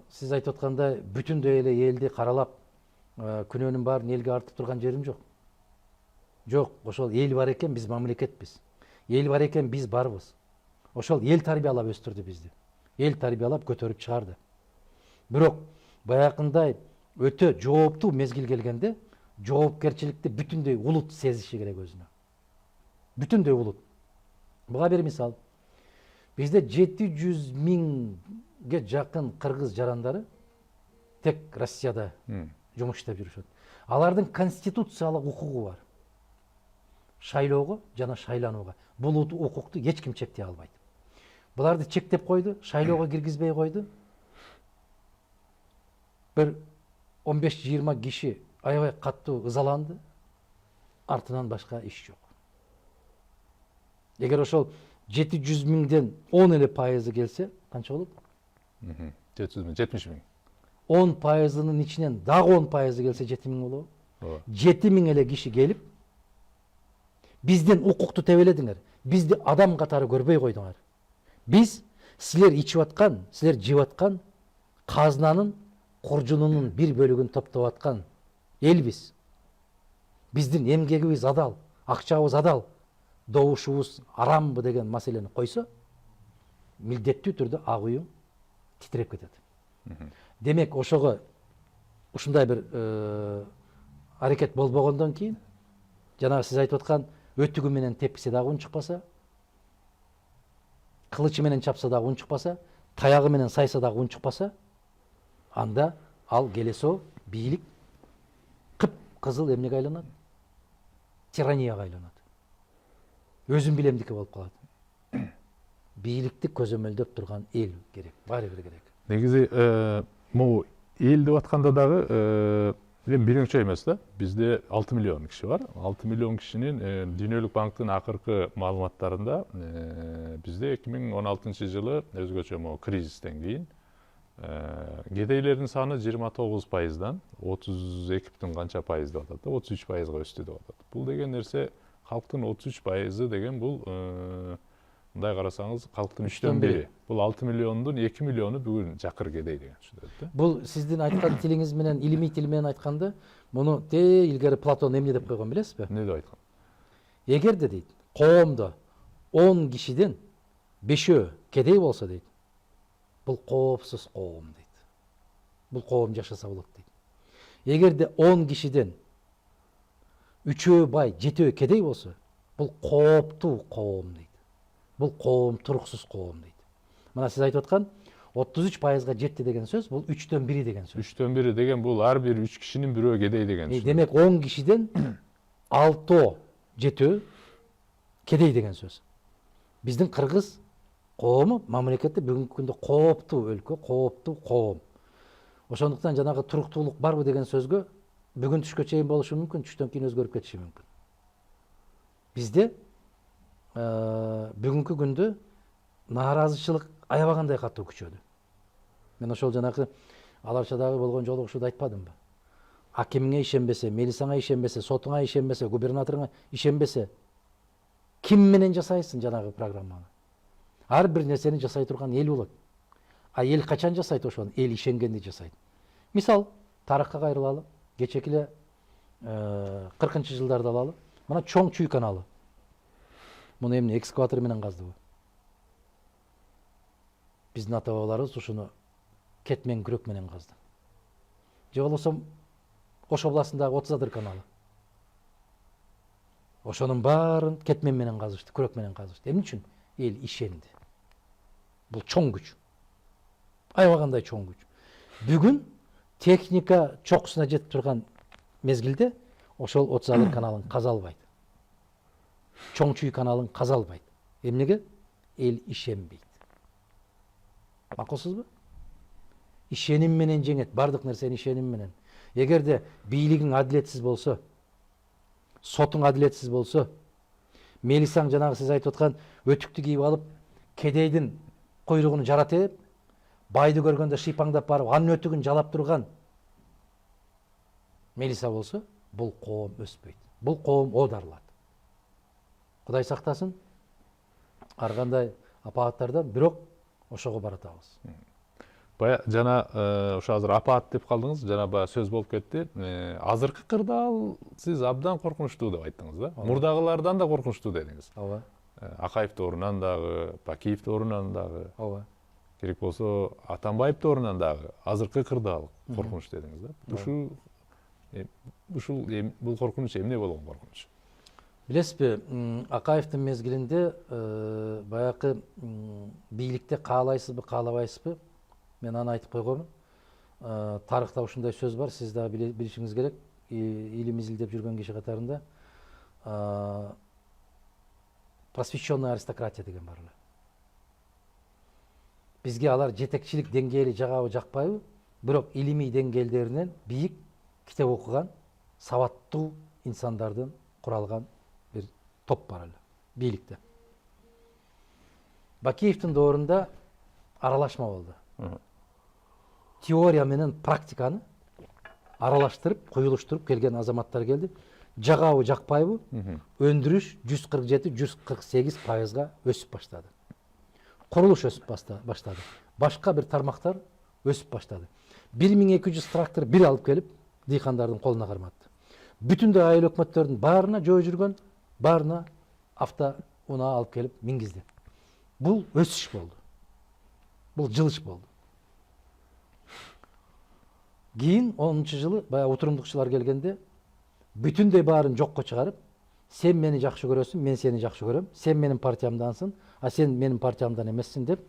Speaker 2: Сиз айтып аткандай бүтүндөй эле элди каралап, күнөөнүн баарын элге артып турган жерим жок. Жок, ошол эл бар экен, биз мамлекетпиз. Эл бар экен, биз барбыз. Ошол эл тарбиялап өстүрдү бизди. Эл тарбиялап көтөрүп чыгарды. Бирок баягындай өтө жооптуу мезгил келгенде жоопкерчиликти бүтүндөй улут сезиши керек өзүнө. Бүтүндөй улут. Буга бир мисал. Бизде 700 миңге жакын кыргыз жарандары тек Россияда жумуш иштеп жүрүшөт. Алардын конституциялык укугу бар. Шайлоого жана шайланууга. Бул укукту эч ким чектей албайт. Буларды чектеп койду, шайлоого киргизбей койду. Бир 15-20 киши аябай каттуу ызаланды. Артынан башка иш жок. Эгер ошол 700 миңден 10 эле пайызы келсе, канча болот?
Speaker 1: 700 миң, 70 миң.
Speaker 2: 10%-нын ичинен дагы 10% келсе 7 миң болобу? 7 миң эле киши келип, бизден укукту тебеледиңер. Бизди адам катары көрбөй койдуңар. Биз силер ичип аткан, силер жеп аткан казынанын куржунунун бир бөлүгүн топтоп аткан элбиз. Биздин эмгегибиз адал, акчабыз адал, добушубуз арамбы деген маселени койсо, милдеттүү түрдө ак үйүң титиреп кетет. Демек ошого ушундай бир аракет болбогондон кийин жанагы сиз айтып аткан өтүгү менен тепкисе дагы үн чыкпаса, кылычы менен чапса дагы үн чыкпаса, таягы менен сайса дагы үн чыкпаса, анда ал келесо бийлик кып-кызыл эмнеге айланат? Тиранияга айланат. Өзүн билемдики болуп калат. Бийликти көзөмөлдөп турган эл керек, баары бир керек.
Speaker 1: Негизи могу эл деп атканда дагы эми биринчи эмес да. Бизде 6 миллион киши бар. 6 миллион кишинин Дүйнөлүк банктын акыркы маалыматтарында бизде 2016 жылы өзгөчө могу кризистен кийин кедейлердин саны 29%дан 32 канча пайыз деп атат да, 33%га өстү деп атат. Бул деген нерсе калктын 33% деген бул мындай карасаңыз калктын 3/1. Бул 6 миллиондун 2 миллиону бүгүн жакыр кедей деген түшүнөт да.
Speaker 2: Бул сиздин айткан тилиңиз менен, илимий тил менен айтканда, муну илгери Платон эмне деп койгон билесизби?
Speaker 1: Эмне деп айткан?
Speaker 2: Эгерде дейт, коомдо 10 кишиден 5-өө кедей болсо дейт, бул коопсуз коом дейт. Бул коом жашаса болот дейт. Эгерде 10 кишиден 3-өө бай, 7-өө кедей болсо, бул кооптуу коом дейт. Бул коом туруксуз коом дейт. Мына сиз айтып аткан 33%га жетти деген сөз, бул 3/1 деген сөз.
Speaker 1: 3/1 деген бул ар бир 3 кишинин бирөө кедей деген сөз.
Speaker 2: Демек 10 кишиден 6-өө, 7-өө кедей деген сөз. Биздин кыргыз коому мамлекетте бүгүнкү күндө кооптуу өлкө, кооптуу коом. Ошондуктан жанагы туруктуулук барбы деген сөзгө бүгүн түшкө чейин болушу мүмкүн, түштөн кийин өзгөрүп кетиши мүмкүн. Бизде бүгүнкү күндө нааразычылык аябагандай катуу күчөдү. Мен ошол жанагы Аларчадагы болгон жолугушууда айтпадымбы? Акимиңе ишенбесе, милисаңа ишенбесе, сотуңа ишенбесе, губернаторуңа ишенбесе, ким менен жасайсың жанагы программаны? Ар бир нерсени жасай турган эл болот. А эл качан жасайт ошону? Эл ишенгенди жасайт. Мисал, тарыхка кайрылалы, кечеки эле 40-жылдарды алалы. Мына Чоң Чүй каналы. Муну эмне экскаватор менен каздыбы? Биздин ата бабаларыбыз ушуну кетмен күрөк менен казды. Же болбосо Ош областындагы 30 каналы. Ошонун баарын кетмен менен казышты, күрөк менен казышты. Эмне үчүн? Эл ишенди. Бул чоң күч. Аябагандай чоң күч. Бүгүн техника чокусуна жетип турган мезгилде ошол 30 каналын каза албайт. Чоң Чүй каналын каза албайт. Эмнеге? Эл ишенбейт. Макулсузбу? Ишеним менен жеңет, бардык нерсени ишеним менен. Эгерде бийлигиң адилетсиз болсо, сотуң адилетсиз болсо, милисаң жанагы сиз айтып аткан өтүктү кийип алып, кедейдин койругуну жаратып, байды көргөндө шыйпаңдап барып, анын өтүгүн жалап турган милиса болсо, бул коом өспөйт. Бул коом оодарылат. Кудай сактасын, ар кандай апааттардан бирок ошого баратабыз.
Speaker 1: Бая жана ошо азыр апаат деп калдыңыз, жана баягы сөз болуп кетти. Азыркы кырдаал сиз абдан коркунучтуу деп айттыңыз да. Мурдагылардан да коркунучтуу дедиңиз.
Speaker 2: Ооба.
Speaker 1: Акаев доорунан дагы, Бакиев доорунан дагы.
Speaker 2: Ооба.
Speaker 1: Керек болсо Атамбаев доорунан дагы азыркы кырдаал коркунуч дедиңиз да. Бул коркунуч эмне болгон коркунуч?
Speaker 2: Билесизби, Акаевдин мезгилинде баягы бийликте каалайсызбы, каалабайсызбы? Мен аны айтып койгонмун. Тарыхта ушундай сөз бар, сиз да билишиңиз керек. Илим изилдеп жүргөн киши катарында просвещенная аристократия деген бар эле. Бизге алар жетекчилик деңгээли жагабы, жакпайбы? Бирок илимий деңгээлдеринен бийик, китеп окуган, сабаттуу инсандардан куралган бир топ бар эле бийликте. Бакиевдин доорунда аралашма болду. Теория менен практиканы аралаштырып, куюлуштуруп келген азаматтар келди. Жагабы, жакпайбы? Өндүрүш 147-148%га өсүп баштады. Курулуш өсүп баштады. Башка бир тармактар өсүп баштады. 1200 трактор бир алып келип, дыйкандардын колуна карматты. Бүтүндөй айыл өкмөттөрдүн баарына жөө жүргөн, баарына автоунаа алып келип мингизди. Бул өсүш болду. Бул жылыш болду. Кийин 10-жылы баягы отурумдукчулар келгенде бүтүндөй баарын жокко чыгарып, сен мени жакшы көрөсүң, мен сени жакшы көрөм, сен менин партиямдансың, а сен менин партиямдан эмессиң деп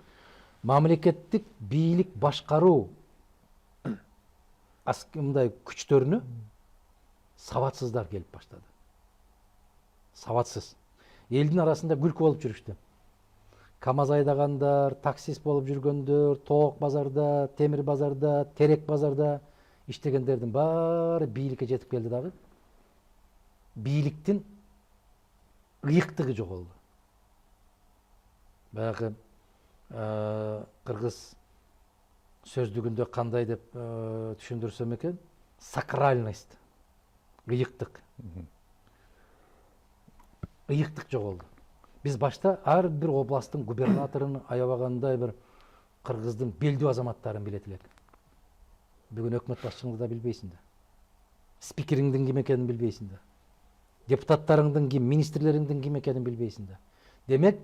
Speaker 2: мамлекеттик бийлик башкаруу мындай күчтөрүнө сабатсыздар келип баштады. Сабатсыз. Элдин арасында күлкү болуп жүрүштү. КАМАЗ айдагандар, таксист болуп жүргөндөр, тоок базарда, темир базарда, терек базарда иштегендердин баары бийликке жетип келди дагы. Бийликтин ыйыктыгы жоголду. Баягы кыргыз сөздүгүндө кандай деп түшүндүрсөм экен, сакральность, ыйыктык. Ыйыктык жоголду. Биз башта ар бир областтын губернаторун аябагандай бир кыргыздын белдүү азаматтарын билет элек. Бүгүн өкмөт башчыңды да билбейсиң да. Спикериңдин ким экенин билбейсиң да. Депутаттарыңдын ким, министрлериңдин ким экенин билбейсиң да. Демек,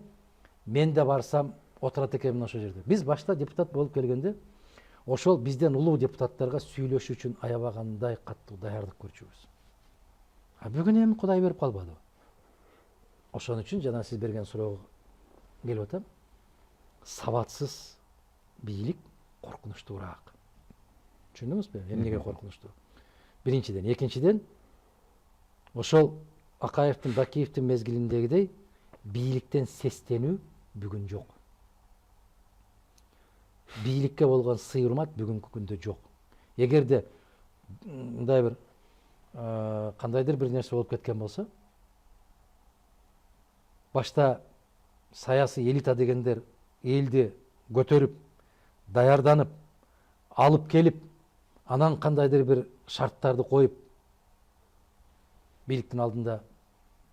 Speaker 2: мен да барсам отурат экенмин ошол жерде. Биз башта депутат болуп келгенде, ошол бизден улуу депутаттарга сүйлөшүү үчүн аябагандай каттуу даярдык көрчүбүз. А бүгүн эми Кудай берип калбады. Ошон үчүн жана сиз берген суроого келип атам. Сабатсыз бийлик коркунучтуураак. Түшүндүңүзбү? Эмнеге коркунучтуу? Биринчиден, экинчиден, ошол Акаевдин, Бакиевдин мезгилиндегидей бийликтен сестенүү бүгүн жок. Бийликке болгон сый-урмат бүгүнкү күндө жок. Эгерде мындай бир кандайдыр бир нерсе болуп кеткен болсо, башта саясий элита дегендер элди көтөрүп, даярданып, алып келип, анан кандайдыр бир шарттарды коюп, бийликтин алдында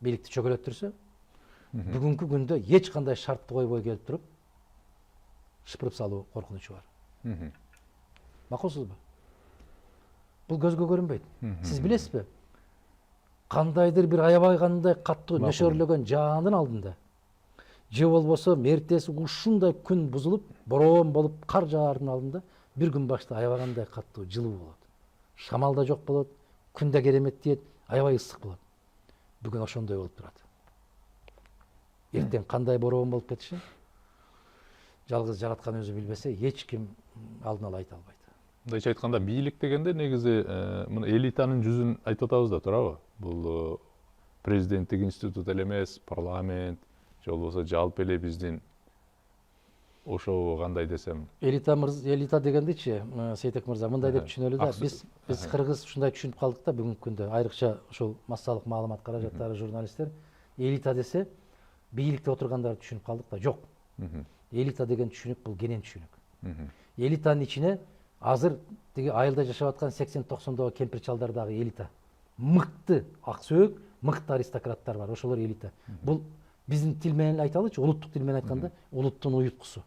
Speaker 2: бийликти чөгөлөттүрсө, бүгүнкү күндө эч кандай шартты койбой келип туруп, шыпырып салуу коркунучу бар. Макулсузбу? Бул көзгө көрүнбөйт. Сиз билесизби? Кандайдыр бир аябагандай каттуу нөшөрлөгөн жаандын алдында, же болбосо эртеси ушундай күн бузулуп, бороон болуп кар жаардын алдында бир күн башта аябагандай каттуу жылуу болот. Шамал да жок болот, күн да керемет тиет, аябай ысык болот. Бүгүн ошондой болуп турат. Эртең кандай бороон болуп кетишин жалгыз жараткан өзү билбесе, эч ким алдын ала айта албайт.
Speaker 1: Мындайча айтканда, бийлик дегенде негизи мына элитанын жүзүн айтып атабыз да, туурабы? Бул президенттик институт эле эмес, парламент, же болбосо жалпы эле биздин ошо кандай десем.
Speaker 2: Элита дегендичи, Сейтек мырза, мындай деп түшүнөлү да. Биз кыргыз ушундай түшүнүп калдык да бүгүнкү күндө, айрыкча ушул массалык маалымат каражаттары журналисттер, элита десе бийликте отургандарды түшүнүп калдык да. Жок. Элита деген түшүнүк бул кенен түшүнүк. Элитанын ичине азыр тиги айылда жашап аткан 80-90догу кемпир чалдар дагы элита. Мыкты аксөөк, мыкты аристократтар бар, ошолор элита. Бул биздин тил менен айталычы, улуттук тил менен айтканда, улуттун уюткусу.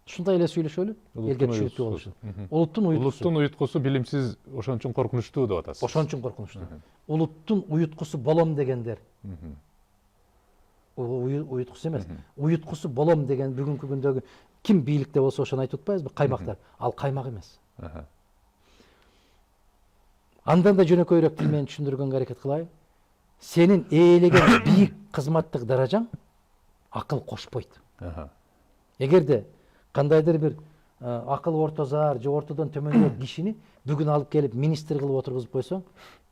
Speaker 2: Ушундай эле сүйлөшөлү, элге түшүнүктүү болушу. Улуттун уюткусу. Улуттун
Speaker 1: уюткусу билимсиз, ошон үчүн коркунучтуу деп атасыз.
Speaker 2: Ошон үчүн коркунучтуу. Улуттун уюткусу болом дегендер. Уюткусу эмес, уюткусу болом деген бүгүнкү күндөгү ким бийликте болсо ошону айтып атпайбызбы? Каймактар. Ал каймак эмес. Андан да жөнөкөйрөөк тил менен түшүндүргөнгө аракет кылайын. Сенин ээлеген бийик кызматтык даражаң акыл кошпойт. Эгерде кандайдыр бир акыл ортозар же ортодон төмөндөк кишини бүгүн алып келип министр кылып отургузуп койсоң,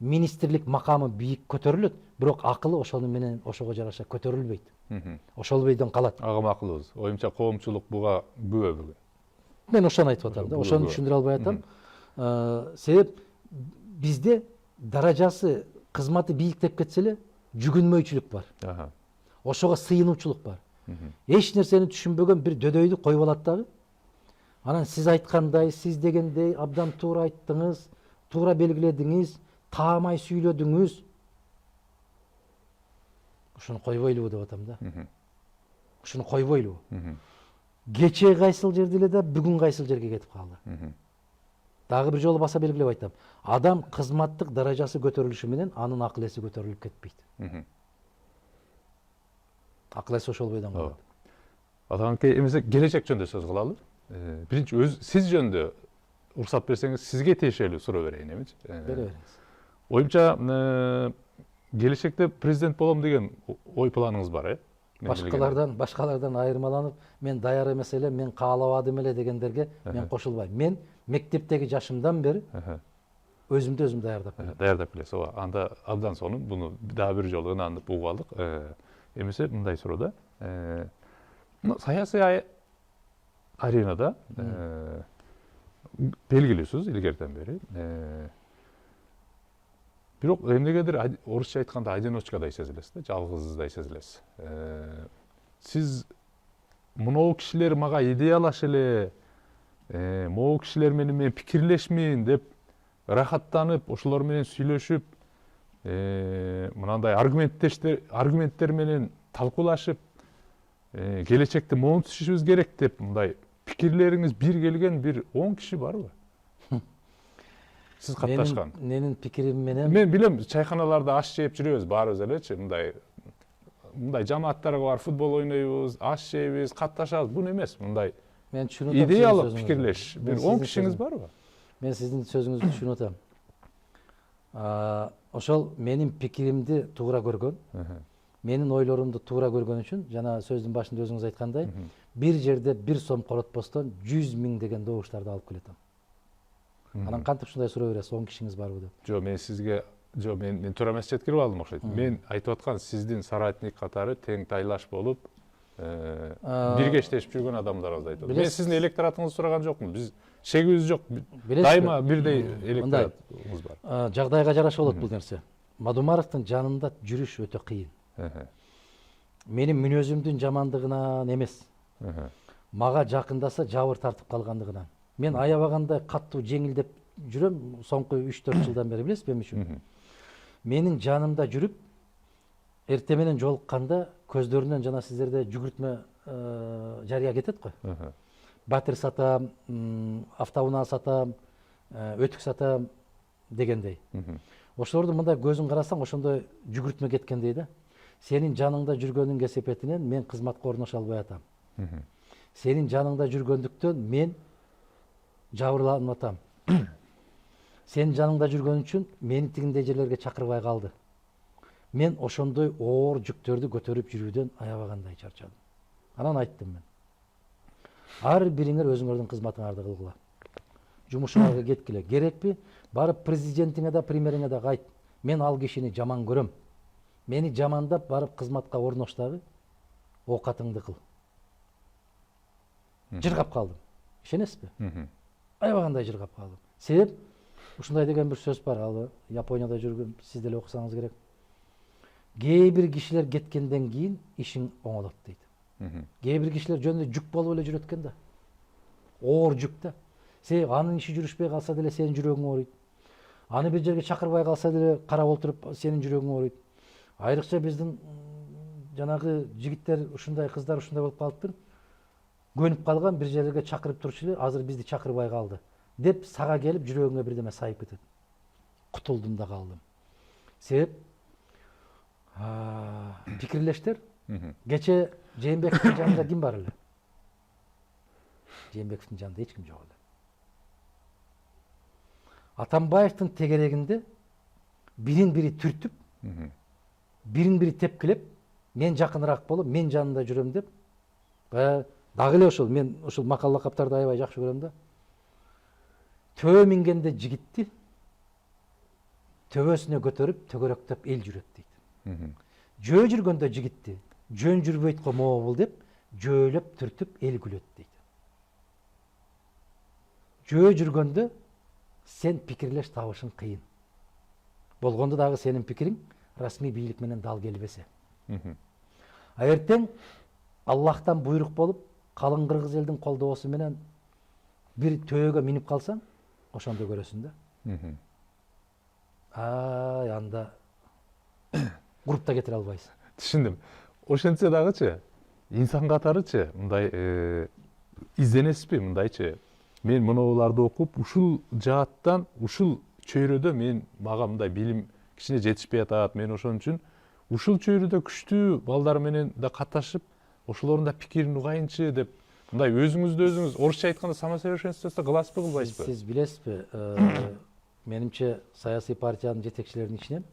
Speaker 2: министрлик макамы бийик көтөрүлөт, бирок акылы ошону менен ошого жараша көтөрүлбөйт. Ошол бойдон калат.
Speaker 1: Ага макулубуз. Оюмча коомчулук буга күбө бүгүн.
Speaker 2: Мен ошону айтып атам да, ошону түшүндүрө албай атам. Себеп бизде даражасы, кызматы бийиктеп кетсе эле жүгүнмөйчүлүк бар. Ошого сыйынуучулук бар. Эч нерсени түшүнбөгөн бир дөдөйдү коюп алат дагы. Анан сиз айткандай, сиз дегендей абдан туура айттыңыз, туура белгиледиңиз, таамай сүйлөдүңүз. Ушуну койбойлубу деп атам да. Ушуну койбойлубу. Кечээ кайсыл жерде эле да бүгүн кайсыл жерге кетип калды. Дагы бир жолу баса белгилеп айтам. Адам кызматтык даражасы көтөрүлүшү менен анын акыл эси көтөрүлүп кетпейт. Акыл эси ошол бойдон калат.
Speaker 1: Атаңке эмесе келечек жөнүндө сөз кылалы. Биринчи сиз жөнүндө уруксат берсеңиз сизге тиешелүү суроо берейин эмичи.
Speaker 2: Бере бериңиз.
Speaker 1: Оюмча келечекте президент болом деген ой планыңыз бар, э?
Speaker 2: Башкалардан айырмаланып, мен даяр эмес эле, мен каалабадым эле дегендерге мен кошулбайм. Мен мектептеги жашымдан бери өзүмдү өзүм даярдап келем.
Speaker 1: Даярдап келесиз, ооба. Анда абдан сонун. Буну дагы бир жолу ынандып угуп алдык. Эмесе мындай суроо да. Саясий аренада белгилүүсүз илгертен бери. Бирок эмнегедир орусча айтканда одиночкадай сезилесиз да, жалгыздай сезилесиз. Сиз могу кишилер мага идеялаш эле, могу кишилер менен мен пикирлешмейин деп рахаттанып, ошолор менен сүйлөшүп, мынандай аргументтер менен талкуулашып, келечекте мону түшүшүбүз керек деп мындай пикирлериңиз бир келген бир 10 киши барбы? Сиз катташкан.
Speaker 2: Менин пикирим менен
Speaker 1: Мен билем, чайканаларда аш жеп жүрөбүз баарыбыз элечи, мындай жамааттарга бар, футбол ойнойбуз, аш жейбиз, катташабыз. Бул эмес, мындай
Speaker 2: мен түшүнүп атам.
Speaker 1: идеялык пикирлеш. Бир 10 кишиңиз барбы?
Speaker 2: Мен сиздин сөзүңүздү түшүнүп атам. Ошол менин пикиримди туура көргөн, менин ойлорумду туура көргөн үчүн, жана сөздүн башында өзүңүз айткандай, бир жерде 1 сом коротпостон 100 000 деген добуштарды алып келетем. Анан кантип ушундай суроо бересиз, 10 кишиңиз барбы деп?
Speaker 1: Жок, мен сизге мен туура эмес жеткирип алдым окшойт. Мен айтып аткан сиздин соратник катары тең тайлаш болуп, бирге иштешип жүргөн адамдарыңызды айтып атам. Мен сиздин электоратыңызды сураган жокмун. Биз шегибиз жок. Дайыма бирдей электоратыбыз бар.
Speaker 2: Жагдайга жараша болот бул нерсе. Мадумаровдун жанында жүрүш өтө кыйын. Менин мүнөзүмдүн жамандыгынан эмес. Мага жакындаса жабыр тартып калгандыгынан. Мен аябагандай каттуу жеңилдеп жүрөм соңку 3-4 жылдан бери, билесизби эмне үчүн? Менин жанымда жүрүп, эртең менен жолукканда көздөрүнөн жана сиздерде жүгүртмө жарыя кетет го. Батир сатам, автоунаа сатам, өтүк сатам дегендей. Ошолорду мындай көзүн карасаң, ошондой жүгүртмө кеткендей да. Сенин жаныңда жүргөнүн кесепетинен мен кызматка орноша албай атам. Сенин жаныңда жүргөндүктөн мен жабырланып атам. Сенин жаныңда жүргөн үчүн мени тигиндей жерлерге чакырбай калды. Мен ошондой оор жүктөрдү көтөрүп жүрүүдөн аябагандай чарчадым. Анан айттым мен. Ар бириңер өзүңөрдүн кызматыңарды кылгыла. Жумушуңарга кеткиле. Керекпи? Барып президентиңе да, премьериңе да кайт. Мен ал кишини жаман көрөм. Мени жамандап барып кызматка орнош дагы, оокатыңды кыл. Жыргап калдым. Ишенесизби? Аябагандай жыргап калдым. Себеп ушундай деген бир сөз бар, ал Японияда жүргөн, сиз деле окусаңыз керек. Кээ бир кишилер кеткенден кийин ишиң оңолот дейт. Кээ бир кишилер жөнүндө жүк болуп эле жүрөт экен да. Оор жүк да. Себеп анын иши жүрүшпөй калса деле сенин жүрөгүң ооруйт. Аны бир жерге чакырбай калса деле карап отуруп сенин жүрөгүң ооруйт. Айрыкча биздин жанагы жигиттер ушундай, кыздар ушундай болуп калыптыр. Көнүп калган, бир жерлерге чакырып турчу эле, азыр бизди чакырбай калды деп сага келип жүрөгүңө бирдеме сайып кетет. Кутулдум да калдым. Себеп пикирлештер. Кече Жээнбековдун жанында ким бар эле? Жээнбековдун жанында эч ким жок эле. Атамбаевдин тегерегинде бирин бири түртүп, бирин бири тепкилеп, мен жакыныраак болуп, мен жанында жүрөм деп, дагы эле ошол мен ушул макал лакаптарды аябай жакшы көрөм да. Төбө мингенде жигитти төбөсүнө көтөрүп, төгөрөктөп эл жүрөт дейт. Жөө жүргөндө жигитти жөн жүрбөйт го могул деп, жөөлөп түртүп эл күлөт дейт. Жөө жүргөндө сен пикирлеш табышың кыйын. Болгондо дагы сенин пикириң расмий бийлик менен дал келбесе. Эртең Аллахтан буйрук болуп, калың кыргыз элдин колдоосу менен бир төөгө минип калсаң, ошондо көрөсүң да. Анда группта кетире албайсың.
Speaker 1: Түшүндүм. Ошентсе дагычы, инсан катарычы, мындай изденесизби, мындайчы. Мен мунуларды окуп, ушул жааттан, ушул чөйрөдө мага мындай билим кичине жетишпей атат. Мен ошон үчүн ушул чөйрөдө күчтүү балдар менен да катташып, ошолордун да пикирин угайынчы деп мындай өзүңүз орусча айтканда самосовершенствоваться кыласызбы кылбайсызбы?
Speaker 2: Сиз билесизби, менимче саясий партиянын жетекчилеринин ичинен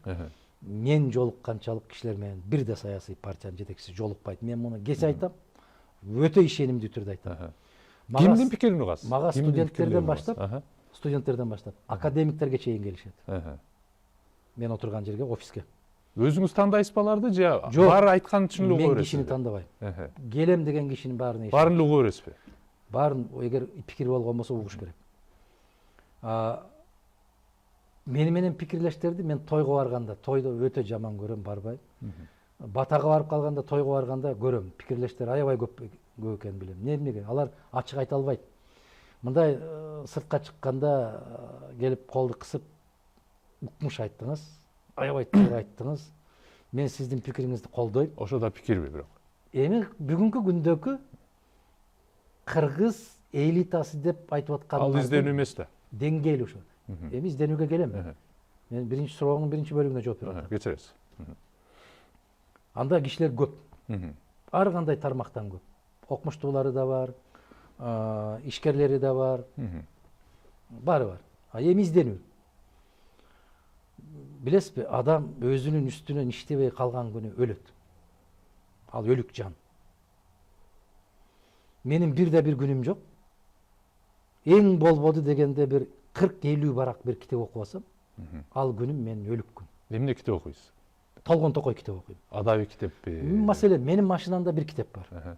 Speaker 2: мен жолукканчалык кишилер менен бир да саясий партиянын жетекчиси жолукпайт. Мен муну кесе айтам, өтө ишенимдүү түрдө айтам.
Speaker 1: Кимдин пикирин угасыз?
Speaker 2: Мага студенттерден баштап, академиктерге чейин келишет. Мен отурган жерге, офиске.
Speaker 1: Өзүңүз тандайсызбы аларды же
Speaker 2: Жок,
Speaker 1: баары айткан үчүн эле уга
Speaker 2: мен
Speaker 1: бересизби?
Speaker 2: кишини тандабайм. Келем деген кишинин баарына ишенем.
Speaker 1: Баарын эле уга бересизби?
Speaker 2: Баарын эгер пикири болгон болсо угуш керек. Мени менен пикирлештерди мен тойго барганда, тойдо өтө жаман көрөм, барбайм. Батага барып калганда, тойго барганда көрөм. Пикирлештер аябай көп экенин билем. Эмнеге? Алар ачык айта албайт. Мындай сыртка чыкканда келип колду кысып укмуш айттыңыз, аябай туура айттыңыз. Мен сиздин пикириңизди колдойм.
Speaker 1: Ошо да пикирби бирок?
Speaker 2: Эми бүгүнкү күндөгү кыргыз элитасы деп айтып аткан
Speaker 1: Ал изденүү эмес да.
Speaker 2: деңгээли ошо. Эми изденүүгө келем. Мен биринчи сурооңдун биринчи бөлүгүнө жооп берем.
Speaker 1: Кечиресиз.
Speaker 2: Анда кишилер көп. Ар кандай тармактан көп. Окумуштуулары да бар, ишкерлери да бар. Баары бар. Эми изденүү. Билесизби, адам өзүнүн үстүнөн иштебей калган күнү өлөт. Ал өлүк жан. Менин бир да бир күнүм жок. Эң болбоду дегенде бир 40-50 барак бир китеп окуп алсам, ал күнүм мен өлүк күн.
Speaker 1: Эмне китеп окуйсуз?
Speaker 2: Толгон токой китеп окуйм.
Speaker 1: Адабий китеппи?
Speaker 2: Маселен, менин машинамда бир китеп бар.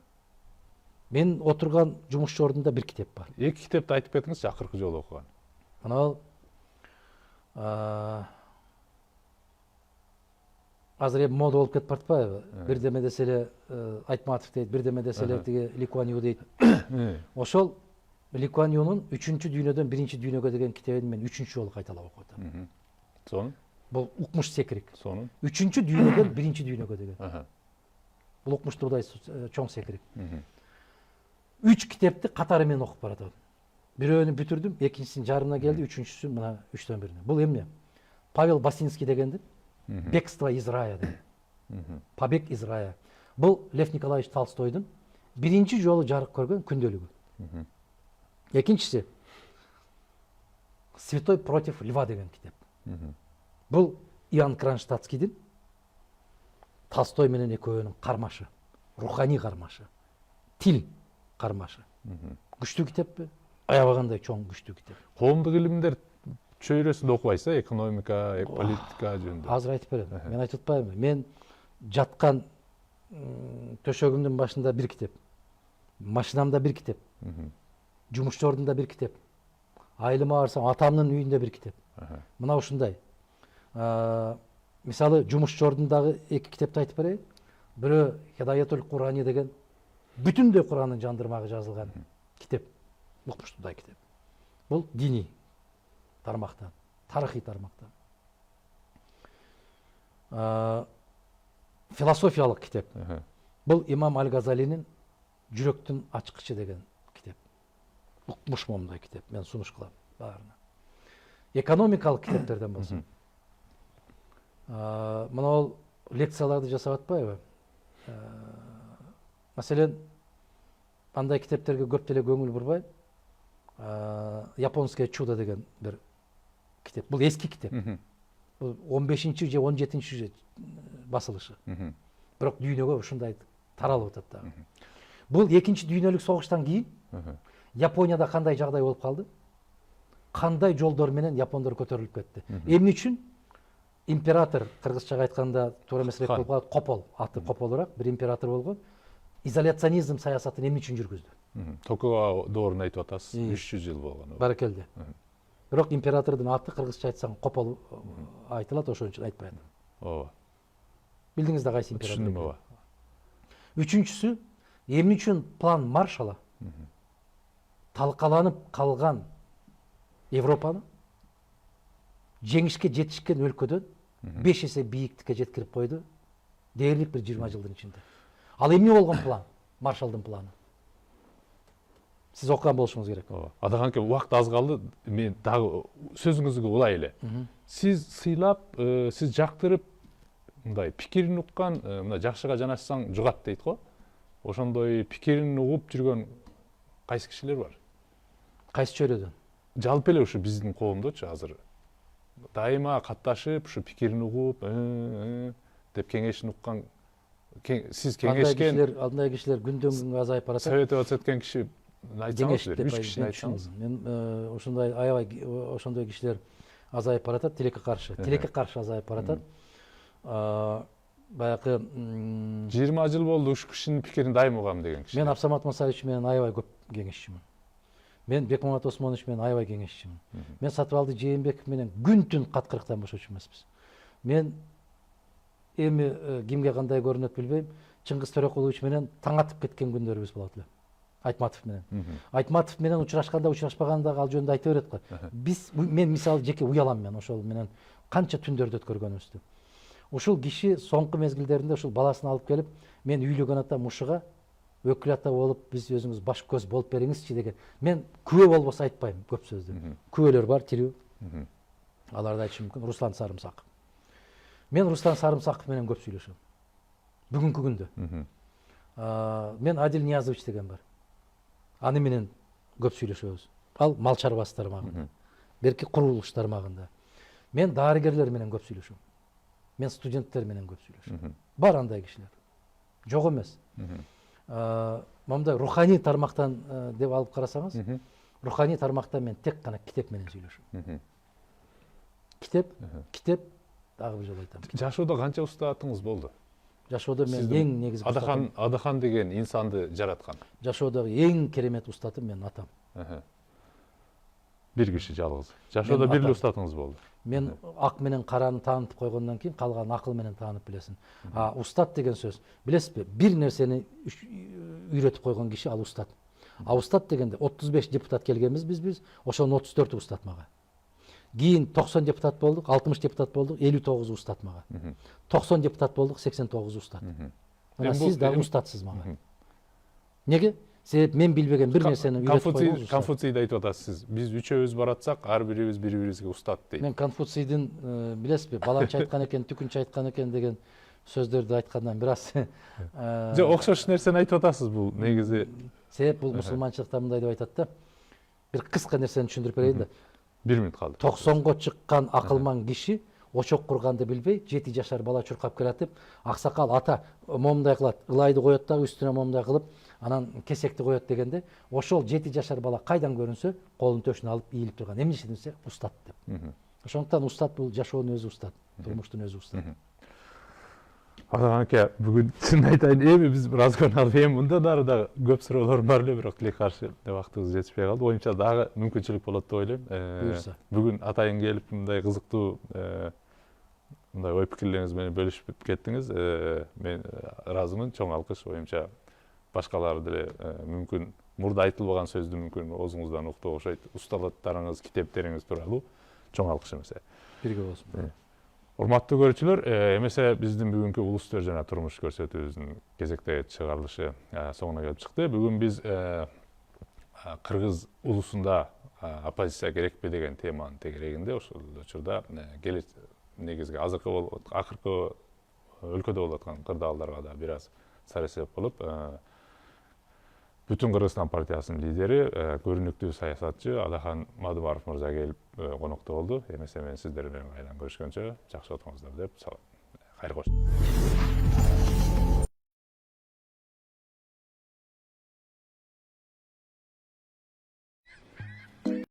Speaker 2: Мен отурган жумушчу ордунда бир китеп бар.
Speaker 1: Эки китепти айтып кетиңизчи, акыркы жолу окуган.
Speaker 2: Мына азыр эми мода болуп кетип баратпайбы? Бирдеме десе эле Айтматов дейт, бирдеме десе эле тиги Ли Куан Ю дейт. Ошол Ли Куан Юнун 3-чү дүйнөдөн 1-чи дүйнөгө деген китебин мен 3-чү жолу кайталап окуп атам.
Speaker 1: Сонун?
Speaker 2: Бул укмуш секирик.
Speaker 1: Сонун?
Speaker 2: 3-чү дүйнөдөн 1-чи дүйнөгө деген. Бул укмуштуудай чоң секирик. 3 китепти катары менен окуп баратам. Бирөөнү бүтүрдүм, экинчисинин жарымына келди, үчүнчүсү мына 3төн бирине. Бул эмне? Павел Басинский дегендин «Бегство из рая» деген. «Побег из рая». Бул Лев Николаевич Толстойдун биринчи жолу жарык көргөн күндөлүгү. Экинчиси «Святой против льва» деген китеп. Бул Иоанн Кронштадтскийдин Толстой менен экөөнүн кармашы, руханий кармашы, тил кармашы. Күчтүү китеппи? Аябагандай чоң күчтүү китеп.
Speaker 1: Коомдук илимдер чөйрөсүндө окубайсыз, экономика, политика жөнүндө.
Speaker 2: Азыр айтып берем. Мен айтып атпаймынбы? Мен жаткан төшөгүмдүн башында бир китеп, машинамда бир китеп, жумушчу ордунда бир китеп, айылыма барсам атамдын үйүндө бир китеп. Мына ушундай. Мисалы жумушчу ордундагы эки китепти айтып берейин. Бирөө Хидаятул Курани деген бүтүндөй Куранын жандырмагы жазылган китеп. Укмуштуудай китеп. Бул диний тармактан, тарыхый тармактан. Философиялык китеп. Бул Имам Аль-Газалинин Жүрөктүн ачкычы деген китеп. Укмуш момундай китеп. Мен сунуш кылам баарына. Экономикалык китептерден болсо. Мына ол лекцияларды жасап атпайбы? Маселен, андай китептерге көп деле көңүл бурбайм. Японское чудо деген бир китеп. Бул эски китеп. Бул 15-чи же 17-чи басылышы. Бирок дүйнөгө ушундай таралып атат да. Бул экинчи дүйнөлүк согуштан кийин Японияда кандай жагдай болуп калды? Кандай жолдор менен япондор көтөрүлүп кетти? Эмне үчүн? Император, кыргызчага айтканда туура эмесирээк болуп калат, Копол, аты Кополураак бир император болгон. Изоляционизм саясатын эмне үчүн жүргүздү?
Speaker 1: Токугава доорун айтып атасыз, 300 жыл болгон.
Speaker 2: Баракелде. Бирок императордун аты кыргызча айтсаң Копол айтылат, ошон үчүн айтпай атам.
Speaker 1: Ооба.
Speaker 2: Билдиңиз да кайсы император?
Speaker 1: Түшүндүм, ооба.
Speaker 2: Үчүнчүсү, эмне үчүн план Маршалла талкаланып калган Европаны жеңишке жетишкен өлкөдөн 5 эсе бийиктикке жеткирип койду дээрлик бир 20 жылдын ичинде. Ал эмне болгон план? Маршалдын планы. Сиз окуган болушуңуз керек.
Speaker 1: Ооба. Адаканке убакыт аз калды. Мен дагы сөзүңүзгө улай эле. Сиз сыйлап, сиз жактырып, мындай пикирин уккан, мына жакшыга жанашсаң жугат дейт го. Ошондой пикирин угуп жүргөн кайсы кишилер бар?
Speaker 2: Кайсы чөйрөдөн?
Speaker 1: Жалпы эле ушу биздин коомдочу азыр дайыма катташып, ушу пикирин угуп, деп кеңешин уккан, сиз кеңешкен
Speaker 2: Андай кишилер күндөн күнгө азайып баратат.
Speaker 1: совет өтөткөн киши айтсаңыз,
Speaker 2: Кеңеш деп
Speaker 1: 3 кишини айтсаңыз.
Speaker 2: Мен ошондой аябай ошондой кишилер азайып баратат, тилекке каршы азайып баратат. Баягы
Speaker 1: 20 жыл болду ушу кишинин пикирин дайым угам деген киши.
Speaker 2: мен Абсамат Масаевич менен аябай көп кеңешчимин. Мен Бекмамат Осмонович менен аябай кеңешчимин. Мен Сатыбалды Жээнбеков менен күн түн каткырыктан бошочу эмеспиз. Мен эми кимге кандай көрүнөт билбейм, Чыңгыз Төрөкулович менен таң атып кеткен күндөрүбүз болот эле. Айтматов менен. Айтматов менен учурашканда учурашпаганда ал жөнүндө айта берет го. Мен мисалы жеке уялам мен ошол менен канча түндөрдү өткөргөнүбүздү. Ушул киши соңку мезгилдеринде ушул баласын алып келип, мен үйлөгөн атам ушуга өкүл ата болуп, биз өзүңүз баш көз болуп бериңизчи деген. Мен күбө болбосо айтпайм көп сөздү. Күбөлөр бар, тирүү. Аларды айтышым мүмкүн. Руслан Сарымсаков. Мен Руслан Сарымсаков менен көп сүйлөшөм. Бүгүнкү күндө. Мен Адил Ниязович деген бар. Аны менен көп сүйлөшөбүз. Ал мал чарбасы тармагында. Берки курулуш тармагында. Мен дарыгерлер менен көп сүйлөшөм. Мен студенттер менен көп сүйлөшөм. Бар андай кишилер. Жок эмес. Момундай руханий тармактан деп алып карасаңыз, руханий тармактан мен тек гана китеп менен сүйлөшөм. Китеп дагы бир жолу айтам.
Speaker 1: Жашоодо канча устатыңыз болду?
Speaker 2: Жашоодо мен эң негизги
Speaker 1: Адахан деген инсанды жараткан.
Speaker 2: Жашоодогу эң керемет устатым мен атам.
Speaker 1: Бир киши жалгыз. Жашоодо бир эле устатыңыз болду.
Speaker 2: Мен ак менен караны таанытып койгондон кийин калган акыл менен таанып билесиң. Устат деген сөз, билесизби? Бир нерсени үйрөтүп койгон киши ал устат. Устат дегенде 35 депутат келгенбиз биз, ошонун 34 устат мага. Кийин 90 депутат болдук, 60 депутат болдук, 59 устат мага. 90 депутат болдук, 89 устат. Мына сиз да устатсыз мага. Неге? Себеп мен билбеген бир нерсени үйрөтүп койгонсуз.
Speaker 1: Конфуцийди айтып атасыз. Биз үчөөбүз баратсак, ар бирибиз бири-бирибизге устат дейт.
Speaker 2: Мен Конфуцийдин, билесизби, баланча айткан экен, түкүнчө айткан экен деген сөздөрдү айткандан бир аз
Speaker 1: Жок, окшош нерсени айтып атасыз бул негизи.
Speaker 2: Себеп бул мусулманчылыкта мындай деп айтат да. Бир кыска нерсени түшүндүрүп берейин да.
Speaker 1: 1 мүнөт калды.
Speaker 2: 90го чыккан акылман киши очок курганды билбей, 7 жашар бала чуркап келатып, аксакал ата момундай кылат, ылайды коет дагы үстүнө момундай кылып, анан кесекти коет дегенде, ошол 7 жашар бала кайдан көрүнсө, колун төшүнө алып ийилип турган. Эмне десе устат деп. Ошондуктан устат бул жашоонун өзү устат, турмуштун өзү устат.
Speaker 1: Адахан аке, бүгүн чын айтайын, эми биз разговор алып, эми мындан ары да көп суроолорум бар эле, бирок тилек каршы убактыбыз жетишпей калды. Оюмча дагы мүмкүнчүлүк болот деп ойлойм.
Speaker 2: Буюрса.
Speaker 1: Бүгүн атайын келип мындай кызыктуу мындай ой пикирлериңиз менен бөлүшүп кеттиңиз. Мен ыраазымын. Чоң алкыш. Оюмча башкалар деле мүмкүн мурда айтылбаган сөздү мүмкүн оозуңуздан уктуп окшойт. Усталыктарыңыз, китептериңиз тууралуу чоң алкыш эмесе.
Speaker 2: Бирге болсун.
Speaker 1: Урматтуу көрүүчүлөр, эмесе биздин бүгүнкү улустөр жана турмуш көрсөтүүбүздүн кезектеги чыгарылышы соңуна келип чыкты. Бүгүн биз кыргыз улусунда оппозиция керекпи деген теманын тегерегинде ошол учурда негизги акыркы өлкөдө болуп аткан кырдаалдарга да бир аз сарасеп болуп, Бүтүн Кыргызстан партиясынын лидери, көрүнүктүү саясатчы Адахан Мадумаров мырза келип конокто болду. Эмесе мен сиздер менен кайрадан көрүшкөнчө жакшы отуңуздар деп салам. Кайра кош.